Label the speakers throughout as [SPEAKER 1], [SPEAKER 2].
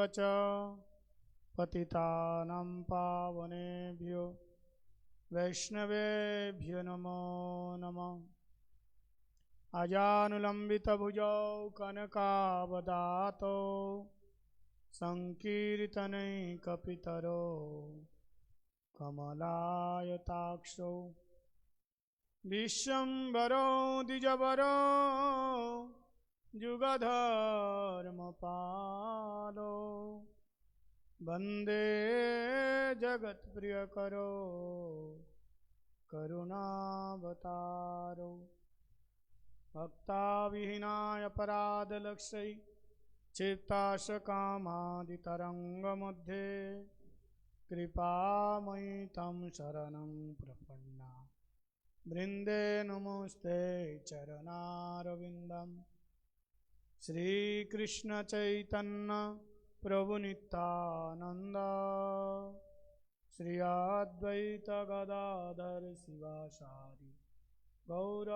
[SPEAKER 1] च पतितानां पावनेभ्यो वैष्णवेभ्यो नमो नमः। अजानुलम्बितभुजौ कनकावदातो संकीर्तनैकपितरो कमलायताक्षो विश्वम्भरो द्विजवरो जुगधर्मपालो वन्दे जगत्प्रियकरो करुणावतारो भक्ताविहीनाय पराधलक्ष्यै चित्ताशकामादितरङ्गमध्ये कृपामयि तं शरणं प्रपन्ना वृन्दे नमोस्ते चरणारविन्दम्। श्रीकृष्ण चैतन्य प्रभु नित्यानंद श्री अद्वैत गदाधर शिवासादि गौरभक्तवृंद।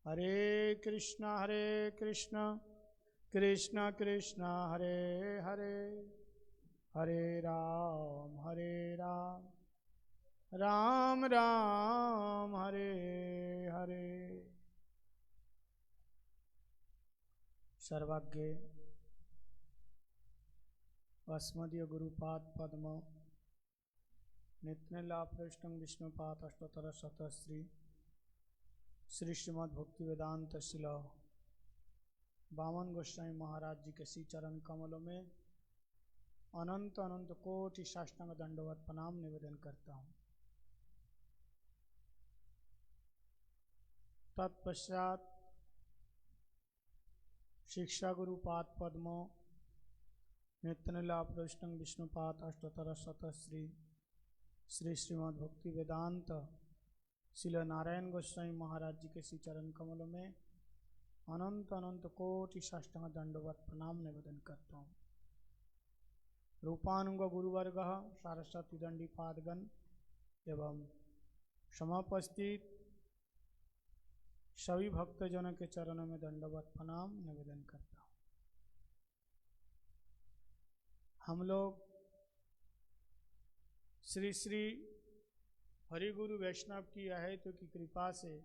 [SPEAKER 1] हरे कृष्ण कृष्ण कृष्ण हरे हरे, हरे राम राम राम हरे हरे। सर्वज्ञ अस्मदीय गुरुपाद पद्म नित्यलाभृष्टं विष्णुपाद अष्टोत्तर शतश्री श्री श्रीमद् भक्ति वेदांत शिला वामन गोस्वामी महाराज जी के श्री चरण कमलों में अनंत अनंत कोटि साष्टांग दंडवत प्रणाम निवेदन करता हूँ। तत्पश्चात शिक्षा गुरुपाद पद्म नित्यलाभृष्टं विष्णुपाद अष्टोत्तर शतश्री श्री श्रीमद् भक्ति वेदांत शिला नारायण गोस्वामी महाराज जी के श्री चरण कमलों में अनंत अनंत कोटि साष्टांग दंडवत प्रणाम निवेदन करता हूँ। रूपानुग गुरुवर्ग सारस्वती दंडी पादगण एवं समापस्थित सभी भक्तजनों के चरणों में दंडवत प्रणाम निवेदन करता हूँ। हम लोग श्री श्री हरिगुरु वैष्णव की अहेतु की कृपा से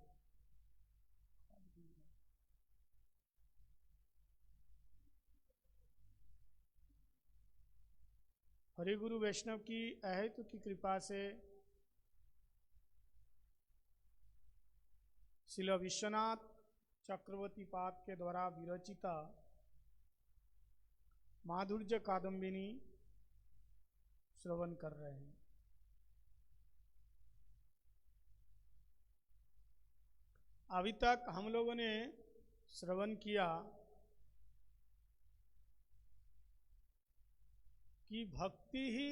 [SPEAKER 1] हरिगुरु वैष्णव की अहेतु की कृपा से श्रील विश्वनाथ चक्रवर्ती पाद के द्वारा विरचिता माधुर्य कादम्बिनी श्रवण कर रहे हैं। अभी तक हम लोगों ने श्रवण किया कि भक्ति ही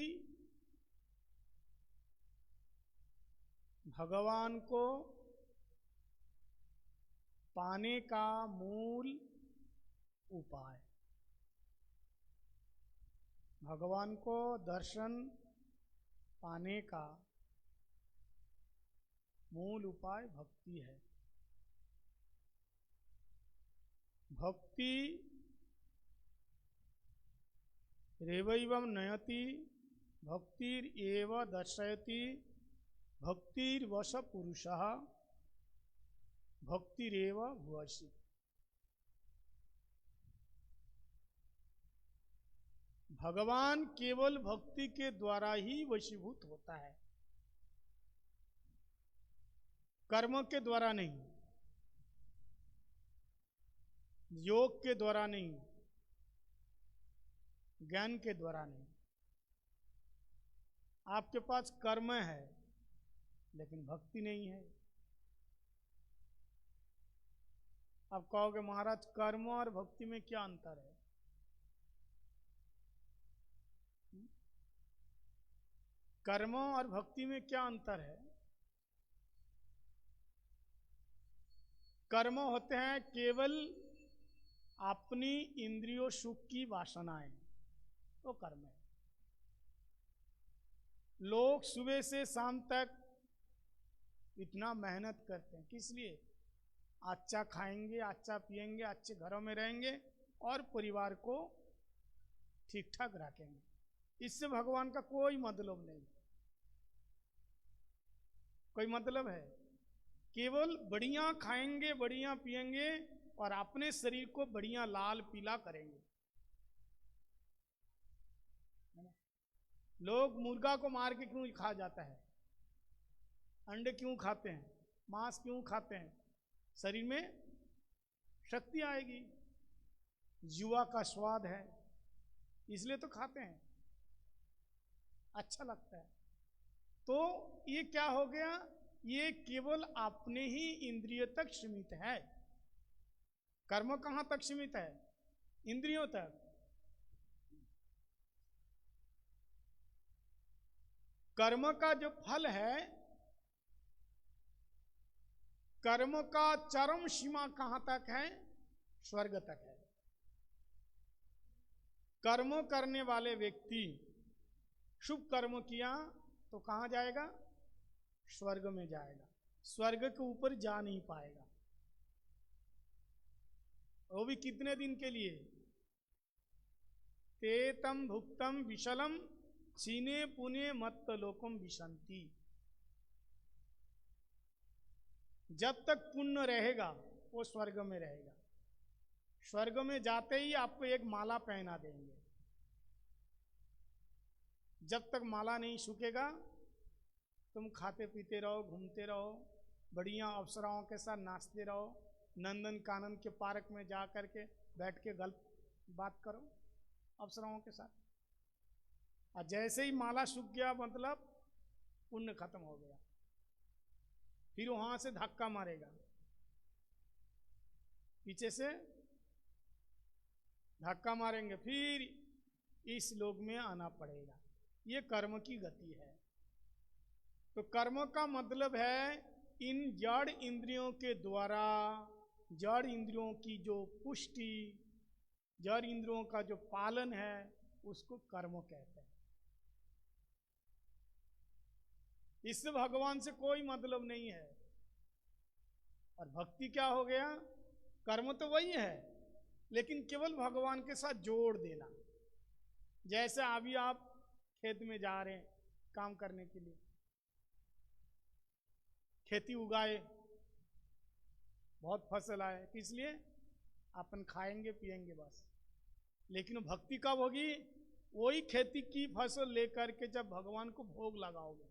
[SPEAKER 1] भगवान को पाने का मूल उपाय, भगवान को दर्शन पाने का मूल उपाय भक्ति है। भक्ति रेवैवं नयति भक्तिरेव दर्शयति भक्तिर्वश पुरुषः भक्तिरेव भुवसि। भगवान केवल भक्ति के द्वारा ही वशीभूत होता है, कर्म के द्वारा नहीं, योग के द्वारा नहीं, ज्ञान के द्वारा नहीं। आपके पास कर्म है लेकिन भक्ति नहीं है। आप कहोगे महाराज कर्म और भक्ति में क्या अंतर है? कर्म और भक्ति में क्या अंतर है? कर्म होते हैं केवल अपनी इंद्रियों सुख की वासनाएं, तो कर्म है। लोग सुबह से शाम तक इतना मेहनत करते हैं, किस लिए? अच्छा खाएंगे, अच्छा पिएंगे, अच्छे घरों में रहेंगे और परिवार को ठीक ठाक रखेंगे। इससे भगवान का कोई मतलब नहीं, कोई मतलब है? केवल बढ़िया खाएंगे, बढ़िया पिएंगे और अपने शरीर को बढ़िया लाल पीला करेंगे। लोग मुर्गा को मार के क्यों खा जाता है? अंडे क्यों खाते हैं? मांस क्यों खाते हैं? शरीर में शक्ति आएगी, जुआ का स्वाद है, इसलिए तो खाते हैं, अच्छा लगता है। तो ये क्या हो गया? ये केवल अपने ही इंद्रिय तक सीमित है। कर्म कहां तक सीमित है? इंद्रियों तक। कर्म का जो फल है, कर्म का चरम सीमा कहां तक है? स्वर्ग तक है। कर्म करने वाले व्यक्ति शुभ कर्म किया तो कहां जाएगा? स्वर्ग में जाएगा। स्वर्ग के ऊपर जा नहीं पाएगा, वो भी कितने दिन के लिए? तेतम भुक्तम विशलम क्षीणे पुणे मत्त लोकम विशंति। जब तक पुण्य रहेगा वो स्वर्ग में रहेगा। स्वर्ग में जाते ही आपको एक माला पहना देंगे। जब तक माला नहीं सूखेगा तुम खाते पीते रहो, घूमते रहो, बढ़िया अप्सराओं के साथ नाचते रहो, नंदन कानन के पार्क में जा करके बैठ के गल्प बात करो अप्सराओं के साथ। और जैसे ही माला सूख गया मतलब पुण्य खत्म हो गया, फिर वहां से धक्का मारेगा, पीछे से धक्का मारेंगे, फिर इस लोक में आना पड़ेगा। ये कर्म की गति है। तो कर्म का मतलब है इन जड़ इंद्रियों के द्वारा, जड़ इंद्रियों की जो पुष्टि, जड़ इंद्रियों का जो पालन है, उसको कर्म कहते हैं। इससे भगवान से कोई मतलब नहीं है। और भक्ति क्या हो गया? कर्म तो वही है, लेकिन केवल भगवान के साथ जोड़ देना। जैसे अभी आप खेत में जा रहे हैं काम करने के लिए, खेती उगाए, बहुत फसल आए, इसलिए अपन खाएंगे पिएंगे बस। लेकिन भक्ति कब होगी? वही खेती की फसल लेकर के जब भगवान को भोग लगाओगे,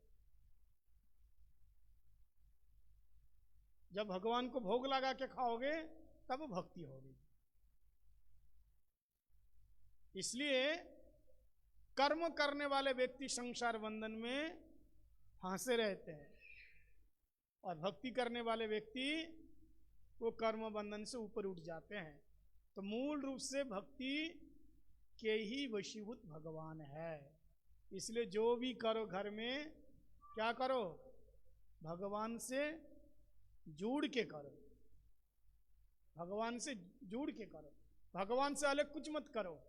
[SPEAKER 1] जब भगवान को भोग लगा के खाओगे तब भक्ति होगी। इसलिए कर्म करने वाले व्यक्ति संसार बंधन में फंसे रहते हैं और भक्ति करने वाले व्यक्ति वो कर्म बंधन से ऊपर उठ जाते हैं। तो मूल रूप से भक्ति के ही वशीभूत भगवान है। इसलिए जो भी करो घर में क्या करो? भगवान से जुड़ के करो, भगवान से जुड़ के करो, भगवान से अलग कुछ मत करो।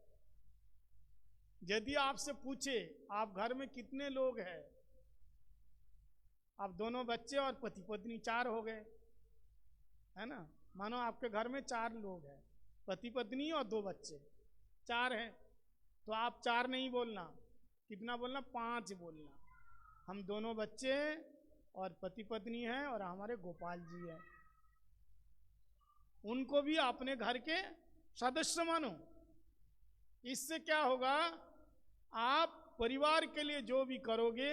[SPEAKER 1] यदि आपसे पूछे आप घर में कितने लोग हैं, आप दोनों बच्चे और पति पत्नी 4 हो गए, है ना? मानो आपके घर में 4 लोग हैं, पति पत्नी और 2 बच्चे, 4 हैं। तो आप 4 नहीं बोलना, कितना बोलना? 5 बोलना। हम दोनों बच्चे और पति पत्नी हैं और हमारे गोपाल जी हैं, उनको भी अपने घर के सदस्य मानो। इससे क्या होगा? आप परिवार के लिए जो भी करोगे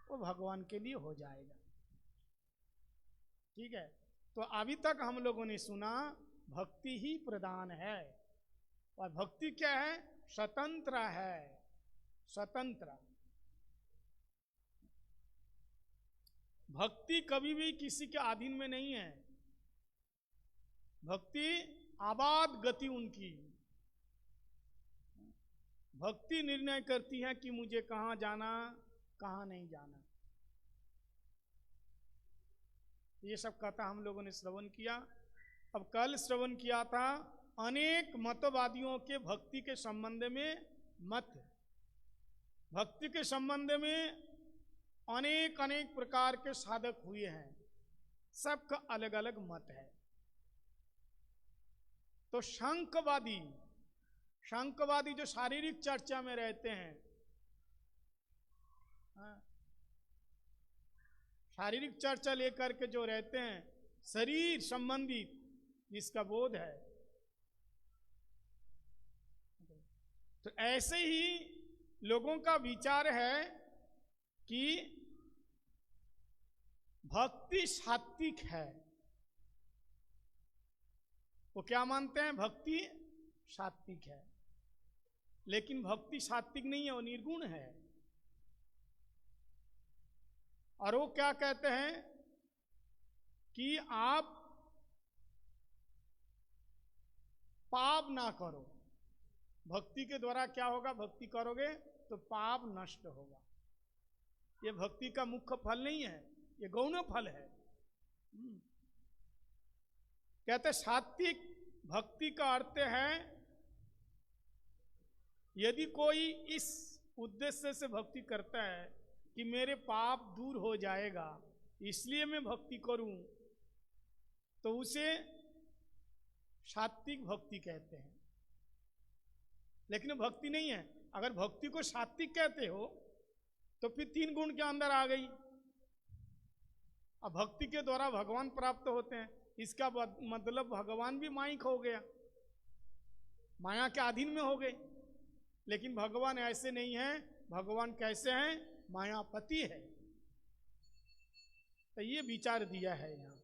[SPEAKER 1] वो भगवान के लिए हो जाएगा। ठीक है? तो अभी तक हम लोगों ने सुना भक्ति ही प्रधान है। और भक्ति क्या है? स्वतंत्र है, स्वतंत्र। भक्ति कभी भी किसी के अधीन में नहीं है। भक्ति आबाद गति उनकी। भक्ति निर्णय करती है कि मुझे कहां जाना, कहां नहीं जाना। ये सब कथा हम लोगों ने श्रवण किया। अब कल श्रवण किया था अनेक मतवादियों के भक्ति के संबंध में मत। भक्ति के संबंध में अनेक अनेक प्रकार के साधक हुए हैं, सबका अलग अलग मत है। तो शंखवादी सांख्यवादी जो शारीरिक चर्चा में रहते हैं, शारीरिक चर्चा लेकर के जो रहते हैं, शरीर संबंधी जिसका बोध है, तो ऐसे ही लोगों का विचार है कि भक्ति सात्विक है। वो क्या मानते हैं? भक्ति सात्विक है, लेकिन भक्ति सात्विक नहीं है, वो निर्गुण है। और वो क्या कहते हैं कि आप पाप ना करो। भक्ति के द्वारा क्या होगा? भक्ति करोगे तो पाप नष्ट होगा। ये भक्ति का मुख्य फल नहीं है, ये गौण फल है। कहते सात्विक भक्ति का अर्थ है, यदि कोई इस उद्देश्य से भक्ति करता है कि मेरे पाप दूर हो जाएगा इसलिए मैं भक्ति करूं, तो उसे सात्विक भक्ति कहते हैं। लेकिन भक्ति नहीं है। अगर भक्ति को सात्विक कहते हो तो फिर 3 गुण के अंदर आ गई। अब भक्ति के द्वारा भगवान प्राप्त होते हैं, इसका मतलब भगवान भी माइक हो गया, माया के अधीन में हो गए। लेकिन भगवान ऐसे नहीं है। भगवान कैसे हैं? मायापति है। तो ये विचार दिया है यहां।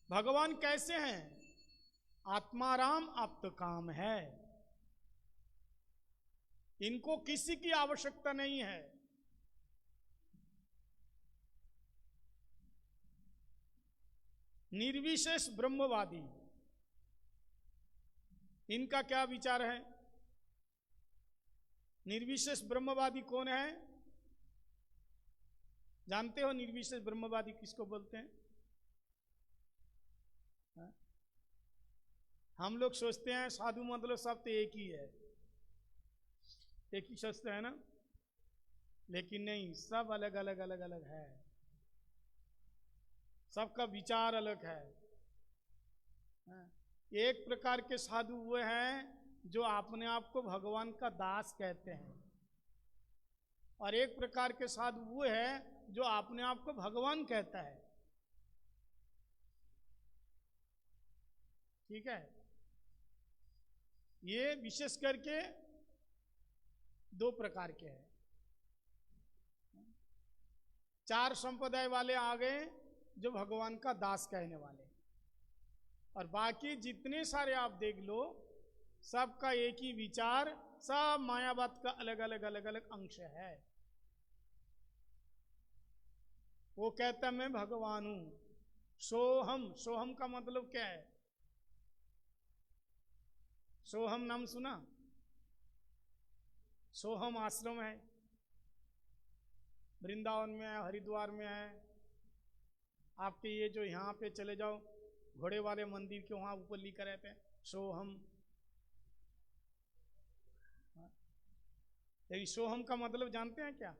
[SPEAKER 1] भगवान कैसे हैं? आत्माराम आप्त काम है, इनको किसी की आवश्यकता नहीं है। निर्विशेष ब्रह्मवादी, इनका क्या विचार है? निर्विशेष ब्रह्मवादी कौन है? जानते हो निर्विशेष ब्रह्मवादी किसको बोलते हैं? हम लोग सोचते हैं साधु मतलब सब तो एक ही है, एक ही सोचते हैं ना, लेकिन नहीं, सब अलग अलग अलग अलग है। सबका विचार अलग है। एक प्रकार के साधु वो हैं जो अपने आप को भगवान का दास कहते हैं, और एक प्रकार के साधु वो है जो अपने आप को भगवान कहता है। ठीक है, ये विशेष करके 2 प्रकार के हैं। 4 संप्रदाय वाले आ गए जो भगवान का दास कहने वाले, और बाकी जितने सारे आप देख लो सबका एक ही विचार, सब मायावाद का अलग अलग अलग अलग अंश है। वो कहता मैं भगवान हूं, सोहम। सोहम का मतलब क्या है? सोहम नाम सुना? सोहम आश्रम है, वृंदावन में है, हरिद्वार में है। आपके ये जो यहाँ पे चले जाओ घोड़े वाले मंदिर के वहां ऊपर लिखा रहते हैं सोहम। लेकिन सोहम का मतलब जानते हैं क्या?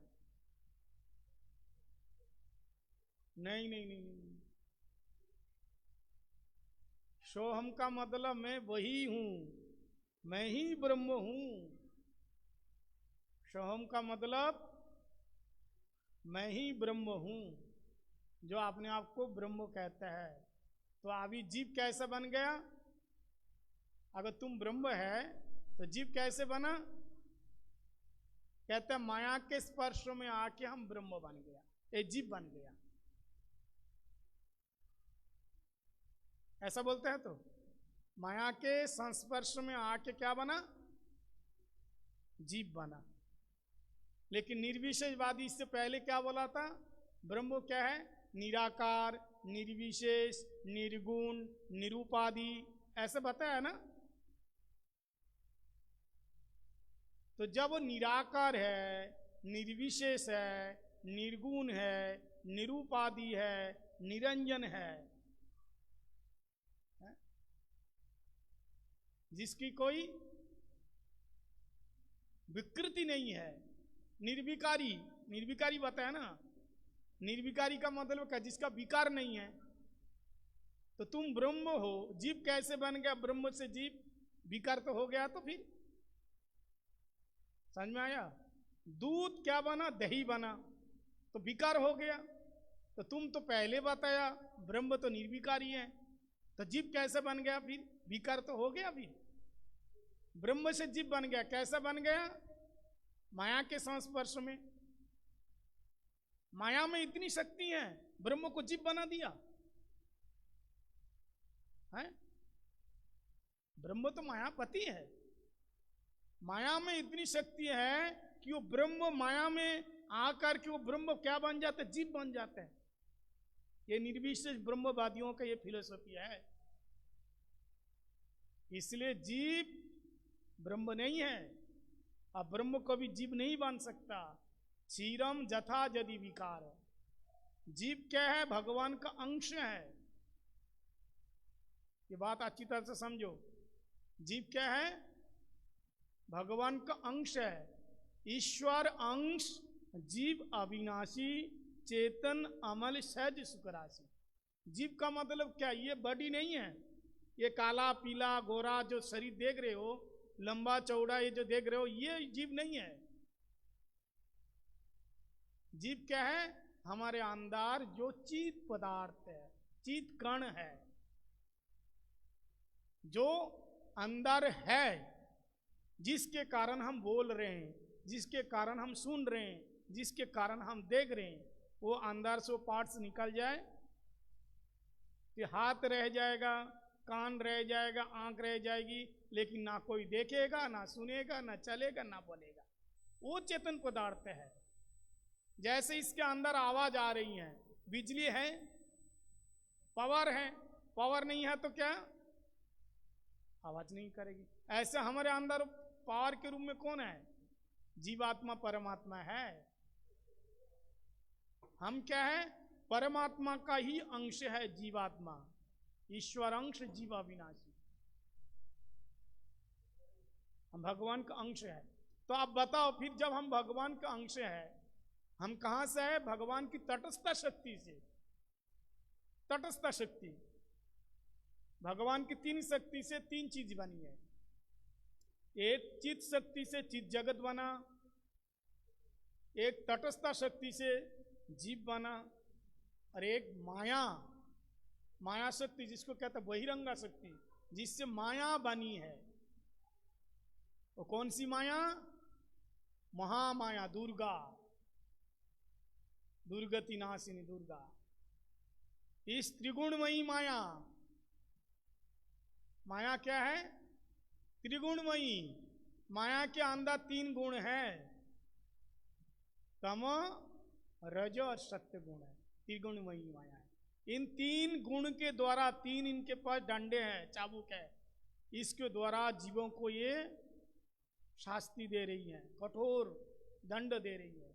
[SPEAKER 1] नहीं नहीं नहीं, नहीं। सोहम का मतलब मैं वही हूं, मैं ही ब्रह्म हूं। सोहम का मतलब मैं ही ब्रह्म हूं, जो अपने आप को ब्रह्म कहता है। तो अभी जीव कैसे बन गया? अगर तुम ब्रह्म है तो जीव कैसे बना? कहते हैं माया के स्पर्श में आके हम ब्रह्म बन गया, ये जीव बन गया। ऐसा बोलते हैं तो माया के संस्पर्श में आके क्या बना? जीव बना। लेकिन निर्विशेषवादी इससे पहले क्या बोला था? ब्रह्म क्या है? निराकार, निर्विशेष, निर्गुण, निरूपादि, ऐसे बताया ना। तो जब वो निराकार है, निर्विशेष है, निर्गुण है, निरूपादि है, निरंजन है, जिसकी कोई विकृति नहीं है, निर्विकारी। निर्विकारी बताया ना, निर्विकारी का मतलब क्या? जिसका विकार नहीं है। तो तुम ब्रह्म हो। जीव कैसे बन गया ब्रह्म से जीव?
[SPEAKER 2] विकार तो हो गया, तो फिर समझ में आया? दूध क्या बना? दही बना, तो विकार हो गया। तो तुम तो पहले बताया ब्रह्म तो निर्विकारी है, तो जीव कैसे बन गया? फिर विकार तो हो गया। फिर ब्रह्म से जीव बन गया, कैसा बन गया? माया के संस्पर्श में। माया में इतनी शक्ति है, ब्रह्म को जीव बना दिया है। ब्रह्म तो मायापति है। माया में इतनी शक्ति है कि वो ब्रह्म माया में आकर के वो ब्रह्म क्या बन जाता है? जीव बन जाते हैं। ये निर्विशेष ब्रह्मवादियों का ये फिलोसफी है। इसलिए जीव ब्रह्म नहीं है, अब ब्रह्म कभी जीव नहीं बन सकता। क्षीरम जथा यदि विकार, जीव क्या है? भगवान का अंश है। ये बात अच्छी तरह से समझो। जीव क्या है? भगवान का अंश है। ईश्वर अंश, जीव अविनाशी, चेतन अमल सहज सुखराशि। जीव का मतलब क्या? ये बॉडी नहीं है, ये काला पीला गोरा जो शरीर देख रहे हो, लंबा चौड़ा ये जो देख रहे हो, ये जीव नहीं है। जीव क्या है? हमारे अंदर जो चित पदार्थ है, चित कण है, जो अंदर है, जिसके कारण हम बोल रहे हैं, जिसके कारण हम सुन रहे हैं, जिसके कारण हम देख रहे हैं, वो अंदर से वो पार्ट्स निकल जाए कि हाथ रह जाएगा, कान रह जाएगा, आंख रह जाएगी, लेकिन ना कोई देखेगा, ना सुनेगा, ना चलेगा, ना बोलेगा। वो चेतन पदार्थ है। जैसे इसके अंदर आवाज आ रही है, बिजली है, पावर है, पावर नहीं है तो क्या? आवाज नहीं करेगी। ऐसे हमारे अंदर पावर के रूप में कौन है? जीवात्मा परमात्मा है। हम क्या है? परमात्मा का ही अंश है जीवात्मा। ईश्वर अंश, जीवा विनाशी। हम भगवान का अंश है। तो आप बताओ फिर, जब हम भगवान का अंश है, हम कहां से है? भगवान की तटस्थ शक्ति से। तटस्थ शक्ति, भगवान की तीन शक्ति से तीन चीज बनी है। एक चित शक्ति से चित जगत बना, एक तटस्थ शक्ति से जीव बना, और एक माया, माया शक्ति जिसको कहते हैं बहिरंगा शक्ति, जिससे माया बनी है। वो कौन सी माया? महामाया, दुर्गा, दुर्गति नाशिनी दुर्गा। इस त्रिगुणमयी माया, माया क्या है? त्रिगुणमयी। माया के अंदर तीन गुण है, तम, रज और सत्य गुण है। त्रिगुणमयी माया है। इन तीन गुण के द्वारा, तीन इनके पास डंडे हैं, चाबुक है, इसके द्वारा जीवों को ये शास्ति दे रही है, कठोर दंड दे रही है।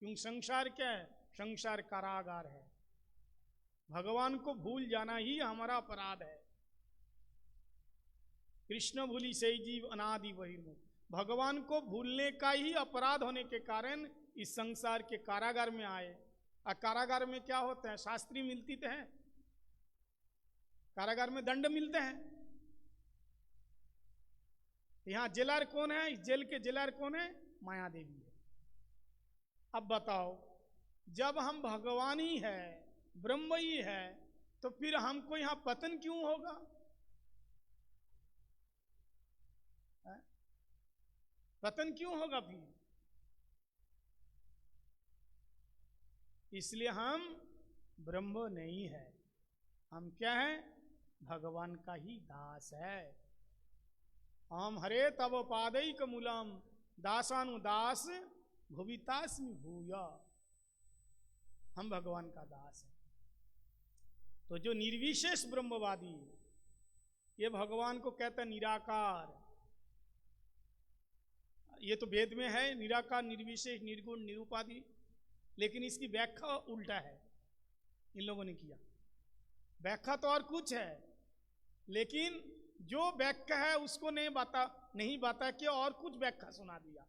[SPEAKER 2] क्योंकि संसार क्या है? संसार कारागार है। भगवान को भूल जाना ही हमारा अपराध है। कृष्ण भूली से जीव अनादि बहिर्मुख। भगवान को भूलने का ही अपराध होने के कारण इस संसार के कारागार में आए। और कारागार में क्या होते हैं? शास्त्री मिलती तो है, कारागार में दंड मिलते हैं। यहां जेलर कौन है? इस जेल के जेलर कौन है? माया देवी है। अब बताओ, जब हम भगवान ही है, ब्रह्म ही है, तो फिर हमको यहां पतन क्यों होगा? पतन क्यों होगा फिर? इसलिए हम ब्रह्म नहीं है, हम क्या है? भगवान का ही दास है। हम हरे तव पादैक मूलम दासानुदास भुवितास्मि भूया। हम भगवान का दास है। तो जो निर्विशेष ब्रह्मवादी, ये भगवान को कहता है निराकार। ये तो वेद में है, निराकार, निर्विशेष, निर्गुण, निरूपाधि, लेकिन इसकी व्याख्या उल्टा है, इन लोगों ने किया। व्याख्या तो और कुछ है, लेकिन जो व्याख्या है उसको नहीं बता के और कुछ व्याख्या सुना दिया।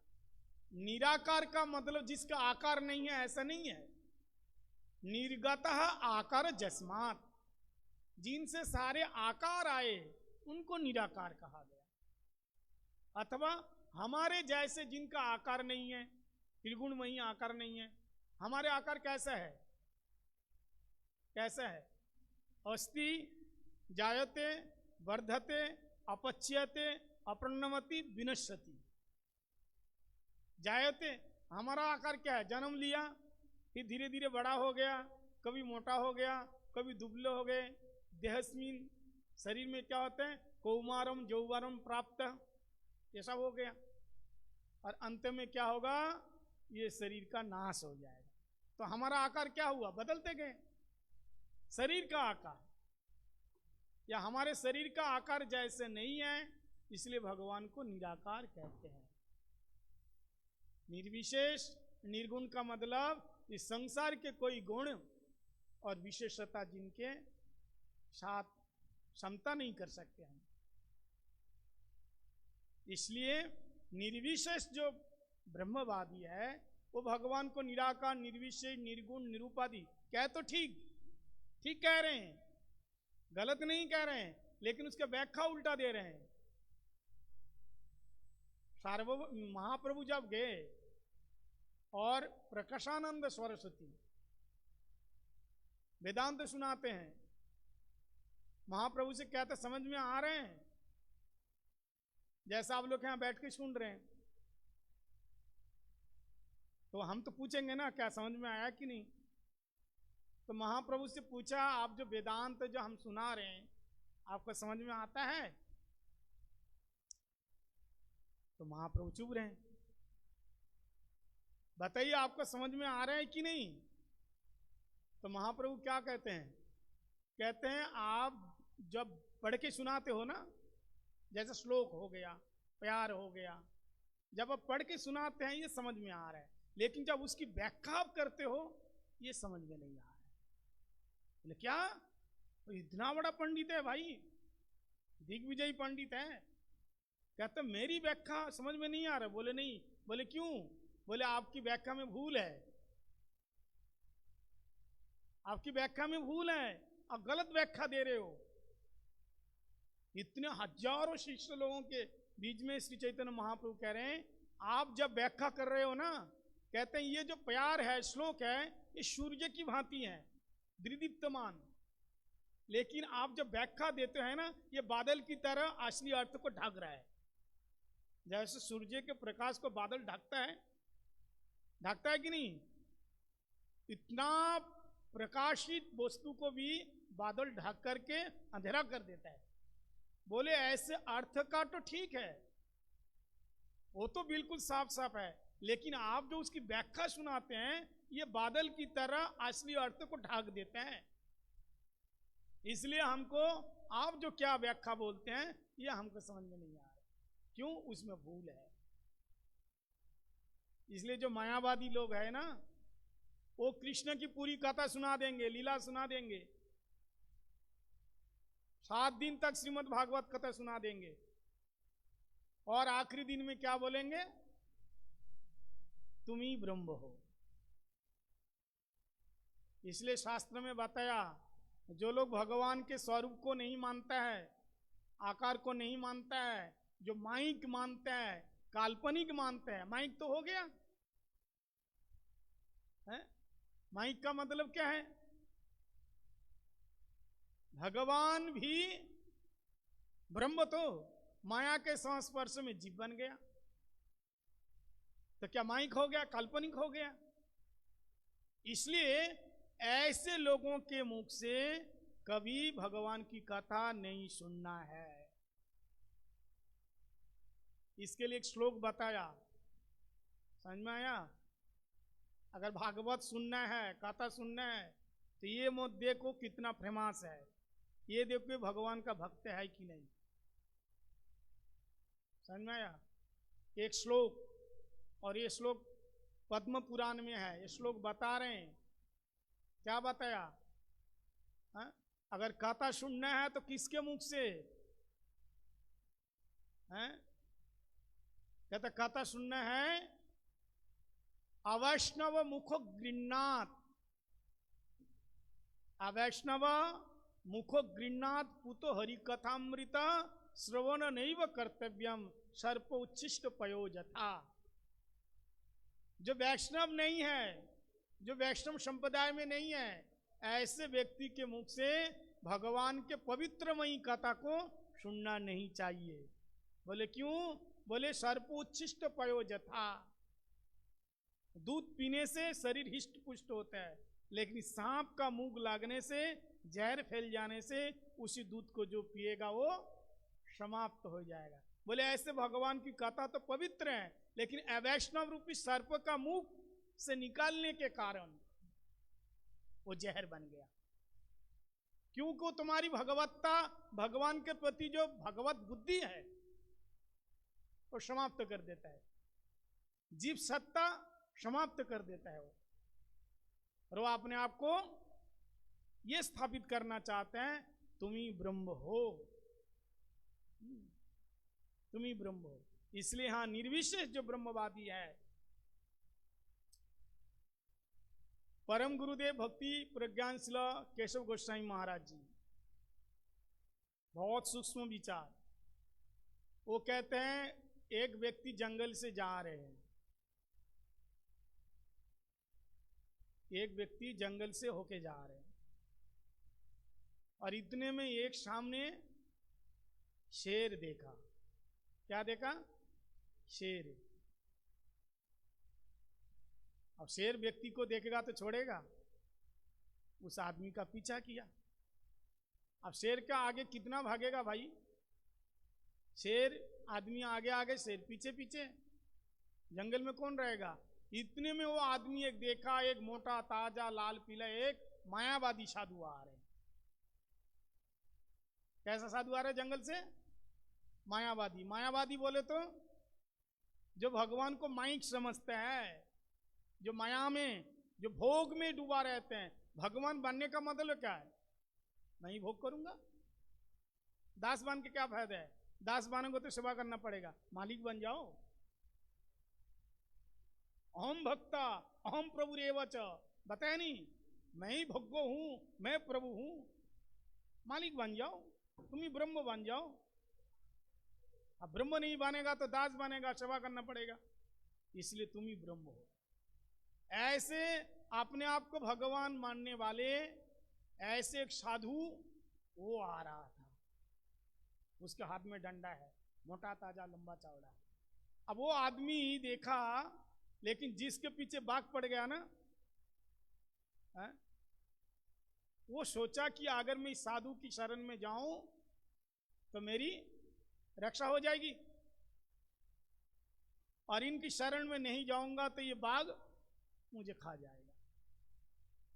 [SPEAKER 2] निराकार का मतलब जिसका आकार नहीं है, ऐसा नहीं है। निर्गतः आकार जस्मात्, जिनसे सारे आकार आए उनको निराकार कहा गया। अथवा हमारे जैसे जिनका आकार नहीं है, त्रिगुणमयी आकार नहीं है, हमारे आकार कैसा है, कैसा है? अस्ति जायते वर्धते अपच्यते अपरिणमति विनश्यति। जायते हमारा आकार क्या है? जन्म लिया, फिर धीरे धीरे बड़ा हो गया, कभी मोटा हो गया, कभी दुबले हो गए। देहस्मिन शरीर में क्या होते हैं? कौमारम यौवनम प्राप्त, ये सब हो गया। और अंत में क्या होगा? ये शरीर का नाश हो जाएगा। तो हमारा आकार क्या हुआ? बदलते गए शरीर का आकार, या हमारे शरीर का आकार जैसे नहीं है, इसलिए भगवान को निराकार कहते हैं। निर्विशेष निर्गुण का मतलब इस संसार के कोई गुण और विशेषता जिनके साथ क्षमता नहीं कर सकते हम। इसलिए निर्विशेष जो ब्रह्मवादी है वो भगवान को निराकार, निर्विशेष, निर्गुण, निरूपाधि कह तो ठीक कह रहे हैं, गलत नहीं कह रहे हैं, लेकिन उसके व्याख्या उल्टा दे रहे हैं। महाप्रभु जब गए और प्रकाशानंद सरस्वती वेदांत सुनाते हैं, महाप्रभु से कहते समझ में आ रहे हैं? जैसा आप लोग यहां बैठ के सुन रहे हैं, तो हम तो पूछेंगे ना क्या समझ में आया कि नहीं। तो महाप्रभु से पूछा, आप जो वेदांत जो हम सुना रहे हैं आपको समझ में आता है? तो महाप्रभु चुप रहे। बताइए आपको समझ में आ रहा है कि नहीं? तो महाप्रभु क्या कहते हैं? कहते हैं आप जब पढ़ के सुनाते हो ना, जैसे श्लोक हो गया, प्यार हो गया, जब आप पढ़ के सुनाते हैं ये समझ में आ रहा है, लेकिन जब उसकी व्याख्या आप करते हो ये समझ में नहीं आ रहा है। बोले क्या? तो इतना बड़ा पंडित है भाई, दिग्विजयी पंडित है, कहते मेरी व्याख्या समझ में नहीं आ रहा। बोले नहीं। बोले क्यों? बोले आपकी व्याख्या में भूल है, आपकी व्याख्या में भूल है, आप गलत व्याख्या दे रहे हो। इतने हजारों शिष्य लोगों के बीच में श्री चैतन्य महाप्रभु कह रहे हैं आप जब व्याख्या कर रहे हो ना, कहते हैं ये जो प्यार है, श्लोक है, ये सूर्य की भांति है, दीप्तमान, लेकिन आप जब व्याख्या देते हैं ना, ये बादल की तरह असली अर्थ को ढक रहा है। जैसे सूर्य के प्रकाश को बादल ढकता है कि नहीं? इतना प्रकाशित वस्तु को भी बादल ढक करके अंधेरा कर देता है। बोले ऐसे अर्थ का तो ठीक है, वो तो बिल्कुल साफ साफ है, लेकिन आप जो उसकी व्याख्या सुनाते हैं ये बादल की तरह असली अर्थ को ढक देते हैं। इसलिए हमको आप जो क्या व्याख्या बोलते हैं ये हमको समझ में नहीं आ रहा। क्यों? उसमें भूल है। इसलिए जो मायावादी लोग है ना, वो कृष्ण की पूरी कथा सुना देंगे, लीला सुना देंगे, 7 दिन तक श्रीमद् भागवत कथा सुना देंगे, और आखिरी दिन में क्या बोलेंगे? तुम ही ब्रह्म हो। इसलिए शास्त्र में बताया जो लोग भगवान के स्वरूप को नहीं मानता है, आकार को नहीं मानता है, जो माइक मानता है, काल्पनिक मानता है। माइक तो हो गया है? माइक का मतलब क्या है? भगवान भी ब्रह्म तो माया के संस्पर्श में जीव बन गया, तो क्या माइक हो गया? काल्पनिक हो गया। इसलिए ऐसे लोगों के मुख से कभी भगवान की कथा नहीं सुनना है। इसके लिए एक श्लोक बताया, समझ में आया? अगर भागवत सुनना है, कथा सुनना है, तो ये मत देखो कितना फेमस है, ये देखो भगवान का भक्त है कि नहीं। समझ में आया? एक श्लोक, और ये श्लोक पद्म पुराण में है, ये श्लोक बता रहे हैं। क्या बताया? हा? अगर कथा सुनना है तो किसके मुख से? कहता कथा सुनना है अवैष्णव मुख गृह्णात, अवैष्णव मुखो गृह्णात पुतो हरि कथामृत श्रवण नैव कर्तव्यम सर्प उच्छिष्ट पयोजथा। जो वैष्णव नहीं है, जो वैष्णव संप्रदाय में नहीं है, ऐसे व्यक्ति के मुख से भगवान के पवित्रमयी कथा को सुनना नहीं चाहिए। बोले क्यों? बोले सर्प उच्छिष्ट पयोजथा। दूध पीने से शरीर हिष्ट पुष्ट होता है, लेकिन सांप का मुंह लागने से, जहर फैल जाने से उसी दूध को जो पिएगा वो समाप्त हो जाएगा। बोले ऐसे भगवान की कथा तो पवित्र है, लेकिन अवैष्णव रूपी सर्प का मुख से निकालने के कारण वो जहर बन गया। क्योंकि तुम्हारी भगवत्ता, भगवान के प्रति जो भगवत बुद्धि है वो समाप्त कर देता है, जीव सत्ता समाप्त कर देता है वो। और वो अपने आप को ये स्थापित करना चाहते हैं, तुम ही ब्रह्म हो, तुम ही ब्रह्म हो। इसलिए हाँ, निर्विशेष जो ब्रह्मवादी है, परम गुरुदेव भक्ति प्रज्ञान शिला केशव गोस्वामी महाराज जी, बहुत सूक्ष्म विचार। वो कहते हैं एक व्यक्ति जंगल से जा रहे हैं, एक व्यक्ति जंगल से होके जा रहे हैं, और इतने में एक सामने शेर देखा। क्या देखा? शेर। अब शेर व्यक्ति को देखेगा तो छोड़ेगा, उस आदमी का पीछा किया। अब शेर का आगे कितना भागेगा भाई? शेर आदमी आगे आगे, शेर पीछे पीछे, जंगल में कौन रहेगा? इतने में वो आदमी एक देखा, एक मोटा ताजा लाल पीला एक मायावादी साधु आ रहे हैं। कैसा साधु आ रहा है जंगल से? मायावादी। मायावादी बोले तो जो भगवान को माइक समझते हैं, जो माया में, जो भोग में डूबा रहते हैं। भगवान बनने का मतलब क्या है? नहीं भोग करूंगा, दास बन के क्या फायदा है? दास बनोगे तो सेवा करना पड़ेगा, मालिक बन जाओ। अहम भक्ता अहम प्रभु रेवच, बताया नहीं, मैं ही भगवो हूं, मैं प्रभु हूं। मालिक बन जाओ, तुम ही ब्रह्म बन जाओ। अब ब्रह्म नहीं बनेगा तो दास बनेगा, सेवा करना पड़ेगा, इसलिए तुम ही ब्रह्म हो। ऐसे अपने आप को भगवान मानने वाले ऐसे एक साधु वो आ रहा था, उसके हाथ में डंडा है, मोटा ताजा लंबा चौड़ा। अब वो आदमी देखा, लेकिन जिसके पीछे बाघ पड़ गया ना, वो सोचा कि अगर मैं इस साधु की शरण में जाऊं तो मेरी रक्षा हो जाएगी, और इनकी शरण में नहीं जाऊंगा तो ये बाघ मुझे खा जाएगा।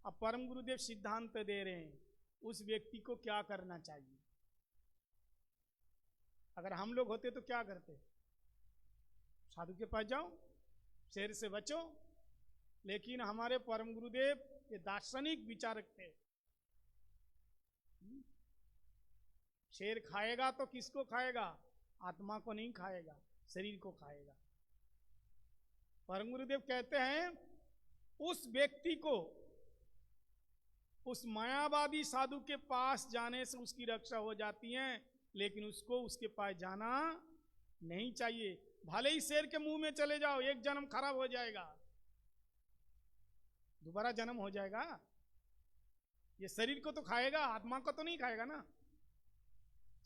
[SPEAKER 2] अब परम गुरुदेव सिद्धांत दे रहे हैं उस व्यक्ति को क्या करना चाहिए। अगर हम लोग होते तो क्या करते? साधु के पास जाओ, शेर से बचो। लेकिन हमारे परम गुरुदेव ये दार्शनिक विचारक थे। शेर खाएगा तो किसको खाएगा? आत्मा को नहीं खाएगा, शरीर को खाएगा। परम गुरुदेव कहते हैं उस व्यक्ति को उस मायावादी साधु के पास जाने से उसकी रक्षा हो जाती है, लेकिन उसको उसके पास जाना नहीं चाहिए। भले ही शेर के मुंह में चले जाओ, एक जन्म खराब हो जाएगा, दोबारा जन्म हो जाएगा। ये शरीर को तो खाएगा, आत्मा को तो नहीं खाएगा ना।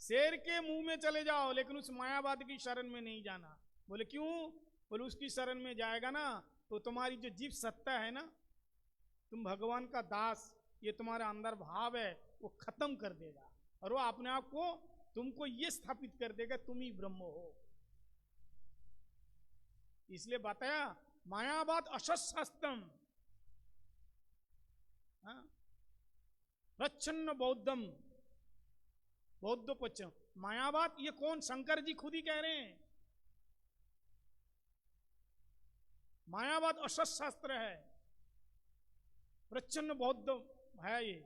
[SPEAKER 2] शेर के मुंह में चले जाओ, लेकिन उस मायावादी की शरण में नहीं जाना। बोले क्यों? बोले उसकी शरण में जाएगा ना तो तुम्हारी जो जीव सत्ता है ना, तुम भगवान का दास, ये तुम्हारे अंदर भाव है, वो खत्म कर देगा, और वो अपने आप को तुमको ये स्थापित कर देगा तुम ही ब्रह्म हो। इसलिए बताया मायावाद अशस्त्रम प्रच्छन्न बौद्धम, बौद्ध पश्चिम। मायावाद ये कौन? शंकर जी खुद ही कह रहे हैं मायावाद अशस्त्र है, प्रच्छन्न बौद्ध है ये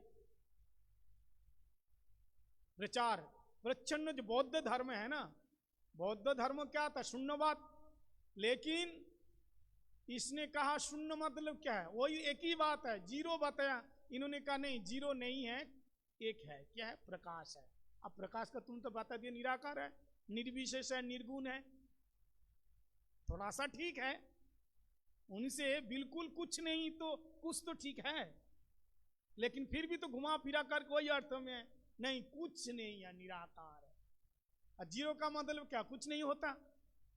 [SPEAKER 2] प्रचार। प्रच्छन्न जो बौद्ध धर्म है ना, बौद्ध धर्म क्या था? शून्यवाद। लेकिन इसने कहा शून्य मतलब क्या है? वही एक ही बात है, जीरो बताया। इन्होंने कहा नहीं, जीरो नहीं है, एक है, क्या है? प्रकाश है। अब प्रकाश का तुम तो बता दिया निराकार है, निर्विशेष है, निर्गुण है। थोड़ा सा ठीक है, उनसे बिल्कुल कुछ नहीं तो कुछ तो ठीक है, लेकिन फिर भी तो घुमा फिरा कर कोई अर्थ में नहीं, कुछ नहीं है, निराकार है। और जीरो का मतलब क्या? कुछ नहीं होता।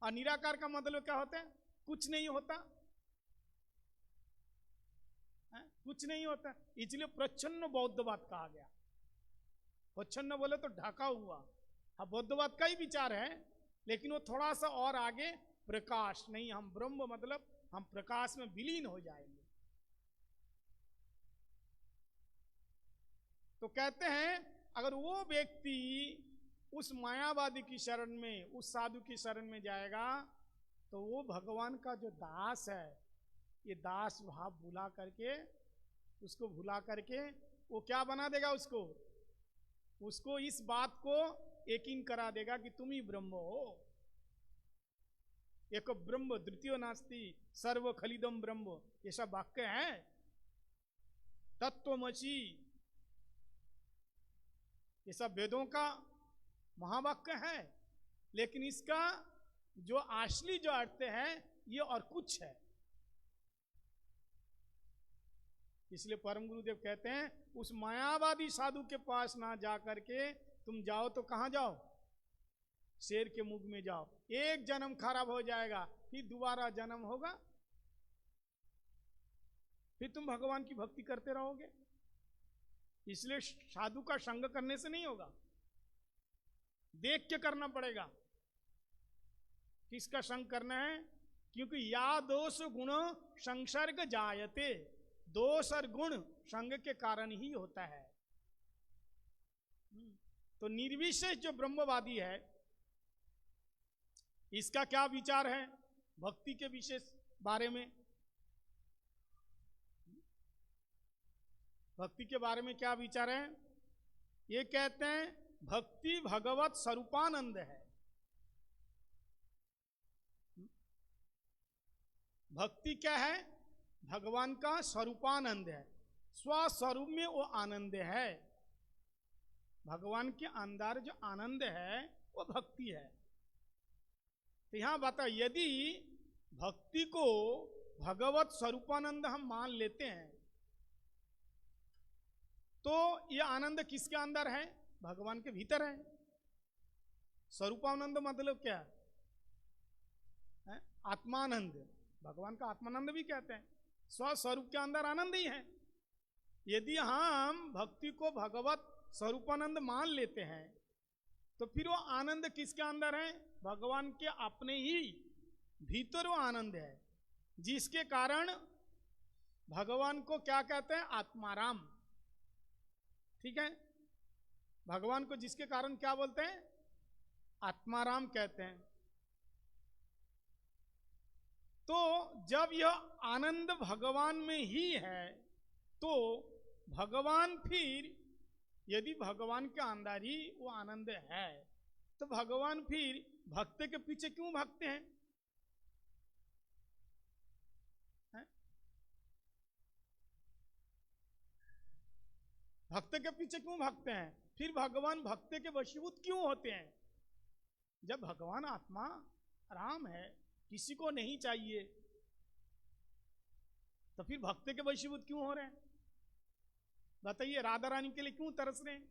[SPEAKER 2] और निराकार का मतलब क्या होता है? कुछ नहीं होता है? कुछ नहीं होता। इसलिए प्रच्छन्न बौद्धवाद कहा गया। प्रच्छन्न बोले तो ढका हुआ। हाँ, बौद्धवाद का ही विचार है, लेकिन वो थोड़ा सा और आगे, प्रकाश नहीं, हम ब्रह्म मतलब हम प्रकाश में विलीन हो जाएंगे। तो कहते हैं अगर वो व्यक्ति उस मायावादी की शरण में, उस साधु की शरण में जाएगा, तो वो भगवान का जो दास है, ये दास भाव भुला करके, उसको भुला करके वो क्या बना देगा? उसको इस बात को यकीन करा देगा कि तुम ही ब्रह्म हो। एक ब्रह्म द्वितीय नास्ति सर्व खलिदम ब्रह्म, ये सब वाक्य है। तत्वमसि, ये सब वेदों का महावाक्य है, लेकिन इसका जो असली जो अर्थ है ये और कुछ है। इसलिए परम गुरुदेव कहते हैं उस मायावादी साधु के पास ना जा करके तुम जाओ तो कहां जाओ? शेर के मुख में जाओ। एक जन्म खराब हो जाएगा, फिर दोबारा जन्म होगा, फिर तुम भगवान की भक्ति करते रहोगे। इसलिए साधु का संग करने से नहीं होगा, देख के करना पड़ेगा। किसका संग करना है? क्योंकि या दोष गुण संसर्ग जायते, दोष और गुण संग के कारण ही होता है। तो निर्विशेष जो ब्रह्मवादी है, इसका क्या विचार है भक्ति के विशेष बारे में? भक्ति के बारे में क्या विचार है? ये कहते हैं भक्ति भगवत स्वरूपानंद है। भक्ति क्या है? भगवान का स्वरूपानंद है, स्वस्वरूप में वो आनंद है। भगवान के अंदर जो आनंद है वो भक्ति है। तो यहां बता, यदि भक्ति को भगवत स्वरूपानंद हम मान लेते हैं, तो ये आनंद किसके अंदर है? भगवान के भीतर है। स्वरूपानंद मतलब क्या है? आत्मानंद। भगवान का आत्मानंद भी कहते हैं। स्वस्वरूप के अंदर आनंद ही है। यदि हम भक्ति को भगवत स्वरूपानंद मान लेते हैं, तो फिर वो आनंद किसके अंदर है? भगवान के अपने ही भीतर वो आनंद है, जिसके कारण भगवान को क्या कहते हैं? आत्माराम। ठीक है, भगवान को जिसके कारण क्या बोलते हैं? आत्माराम कहते हैं। तो जब यह आनंद भगवान में ही है, तो भगवान फिर, यदि भगवान के अंदर ही वो आनंद है, तो भगवान फिर भक्त के पीछे क्यों भागते हैं? भक्त के पीछे क्यों भागते हैं? फिर भगवान भक्त के वशीभूत क्यों होते हैं? जब भगवान आत्मा राम है, किसी को नहीं चाहिए, तो फिर भक्त के वशीभूत क्यों हो रहे हैं? बताइए, राधा रानी के लिए क्यों तरस रहे हैं?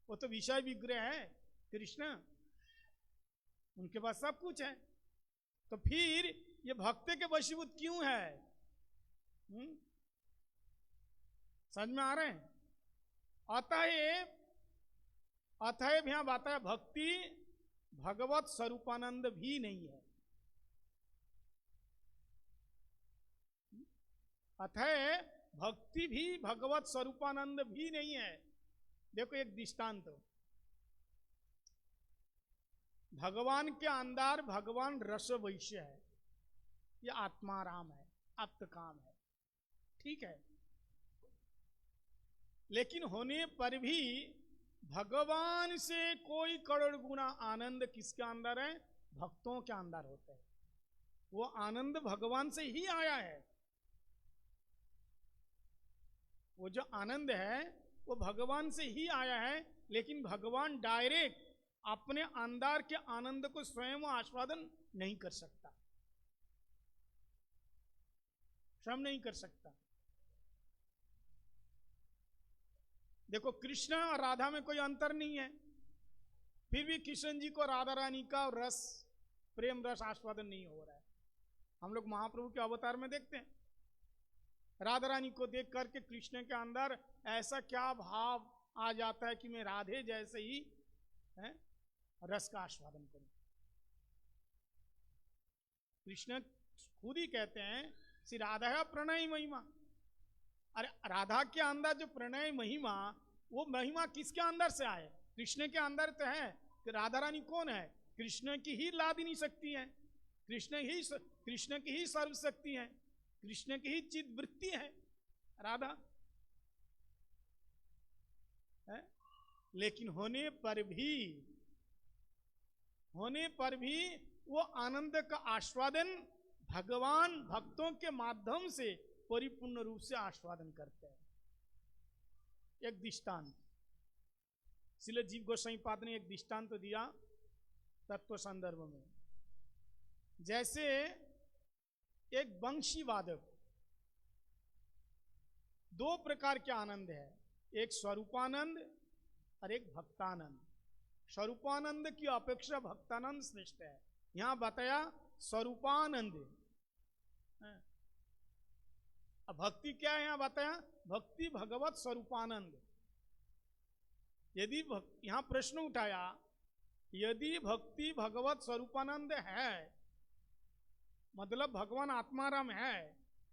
[SPEAKER 2] वो तो विषय विग्रह है कृष्ण, उनके पास सब कुछ है। तो फिर ये भक्त के वशीभूत क्यों है? समझ में आ रहे हैं? अतएव यहां बात है, भक्ति भगवत स्वरूपानंद भी नहीं है। अतः भक्ति भी भगवत स्वरूपानंद भी नहीं है। देखो एक दृष्टांत, भगवान के अंदर भगवान रस वैश्य है, यह आत्माराम है, आप्तकाम है, ठीक है। लेकिन होने पर भी भगवान से कोई करोड़ गुना आनंद किसके अंदर है? भक्तों के अंदर होता है। वो आनंद भगवान से ही आया है। वो जो आनंद है वो भगवान से ही आया है, लेकिन भगवान डायरेक्ट अपने अंदर के आनंद को स्वयं आस्वादन नहीं कर सकता, स्वयं नहीं कर सकता। देखो कृष्ण और राधा में कोई अंतर नहीं है, फिर भी कृष्ण जी को राधा रानी का रस, प्रेम रस आस्वादन नहीं हो रहा है। हम लोग महाप्रभु के अवतार में देखते हैं, राधा रानी को देख करके कृष्ण के अंदर ऐसा क्या भाव आ जाता है कि मैं राधे जैसे ही है रस का आस्वादन करूं। कृष्ण खुद ही कहते हैं श्री राधा का प्रणय महिमा। अरे राधा के अंदर जो प्रणय महिमा, वो महिमा किसके अंदर से आए? कृष्ण के अंदर तो है। कि राधा रानी कौन है? कृष्ण की ही लादिनी शक्ति है, कृष्ण की ही सर्वशक्ति है, कृष्ण की ही चित वृत्ति है राधा है। लेकिन होने पर भी वो आनंद का आस्वादन भगवान भक्तों के माध्यम से परिपूर्ण रूप से आस्वादन करते हैं। एक दृष्टांत श्रील जीव गोस्वामी पाद ने एक दृष्टांत तो दिया तत्व संदर्भ में। जैसे एक वंशी वादक, दो प्रकार के आनंद है, एक स्वरूपानंद और एक भक्तानंद। स्वरूपानंद की अपेक्षा भक्तानंद श्रेष्ठ है। यहां बताया स्वरूपानंद। अब भक्ति क्या है? यहां बताया भक्ति भगवत स्वरूपानंद। यदि यहां प्रश्न उठाया, यदि भक्ति भगवत स्वरूपानंद है, मतलब भगवान आत्माराम है,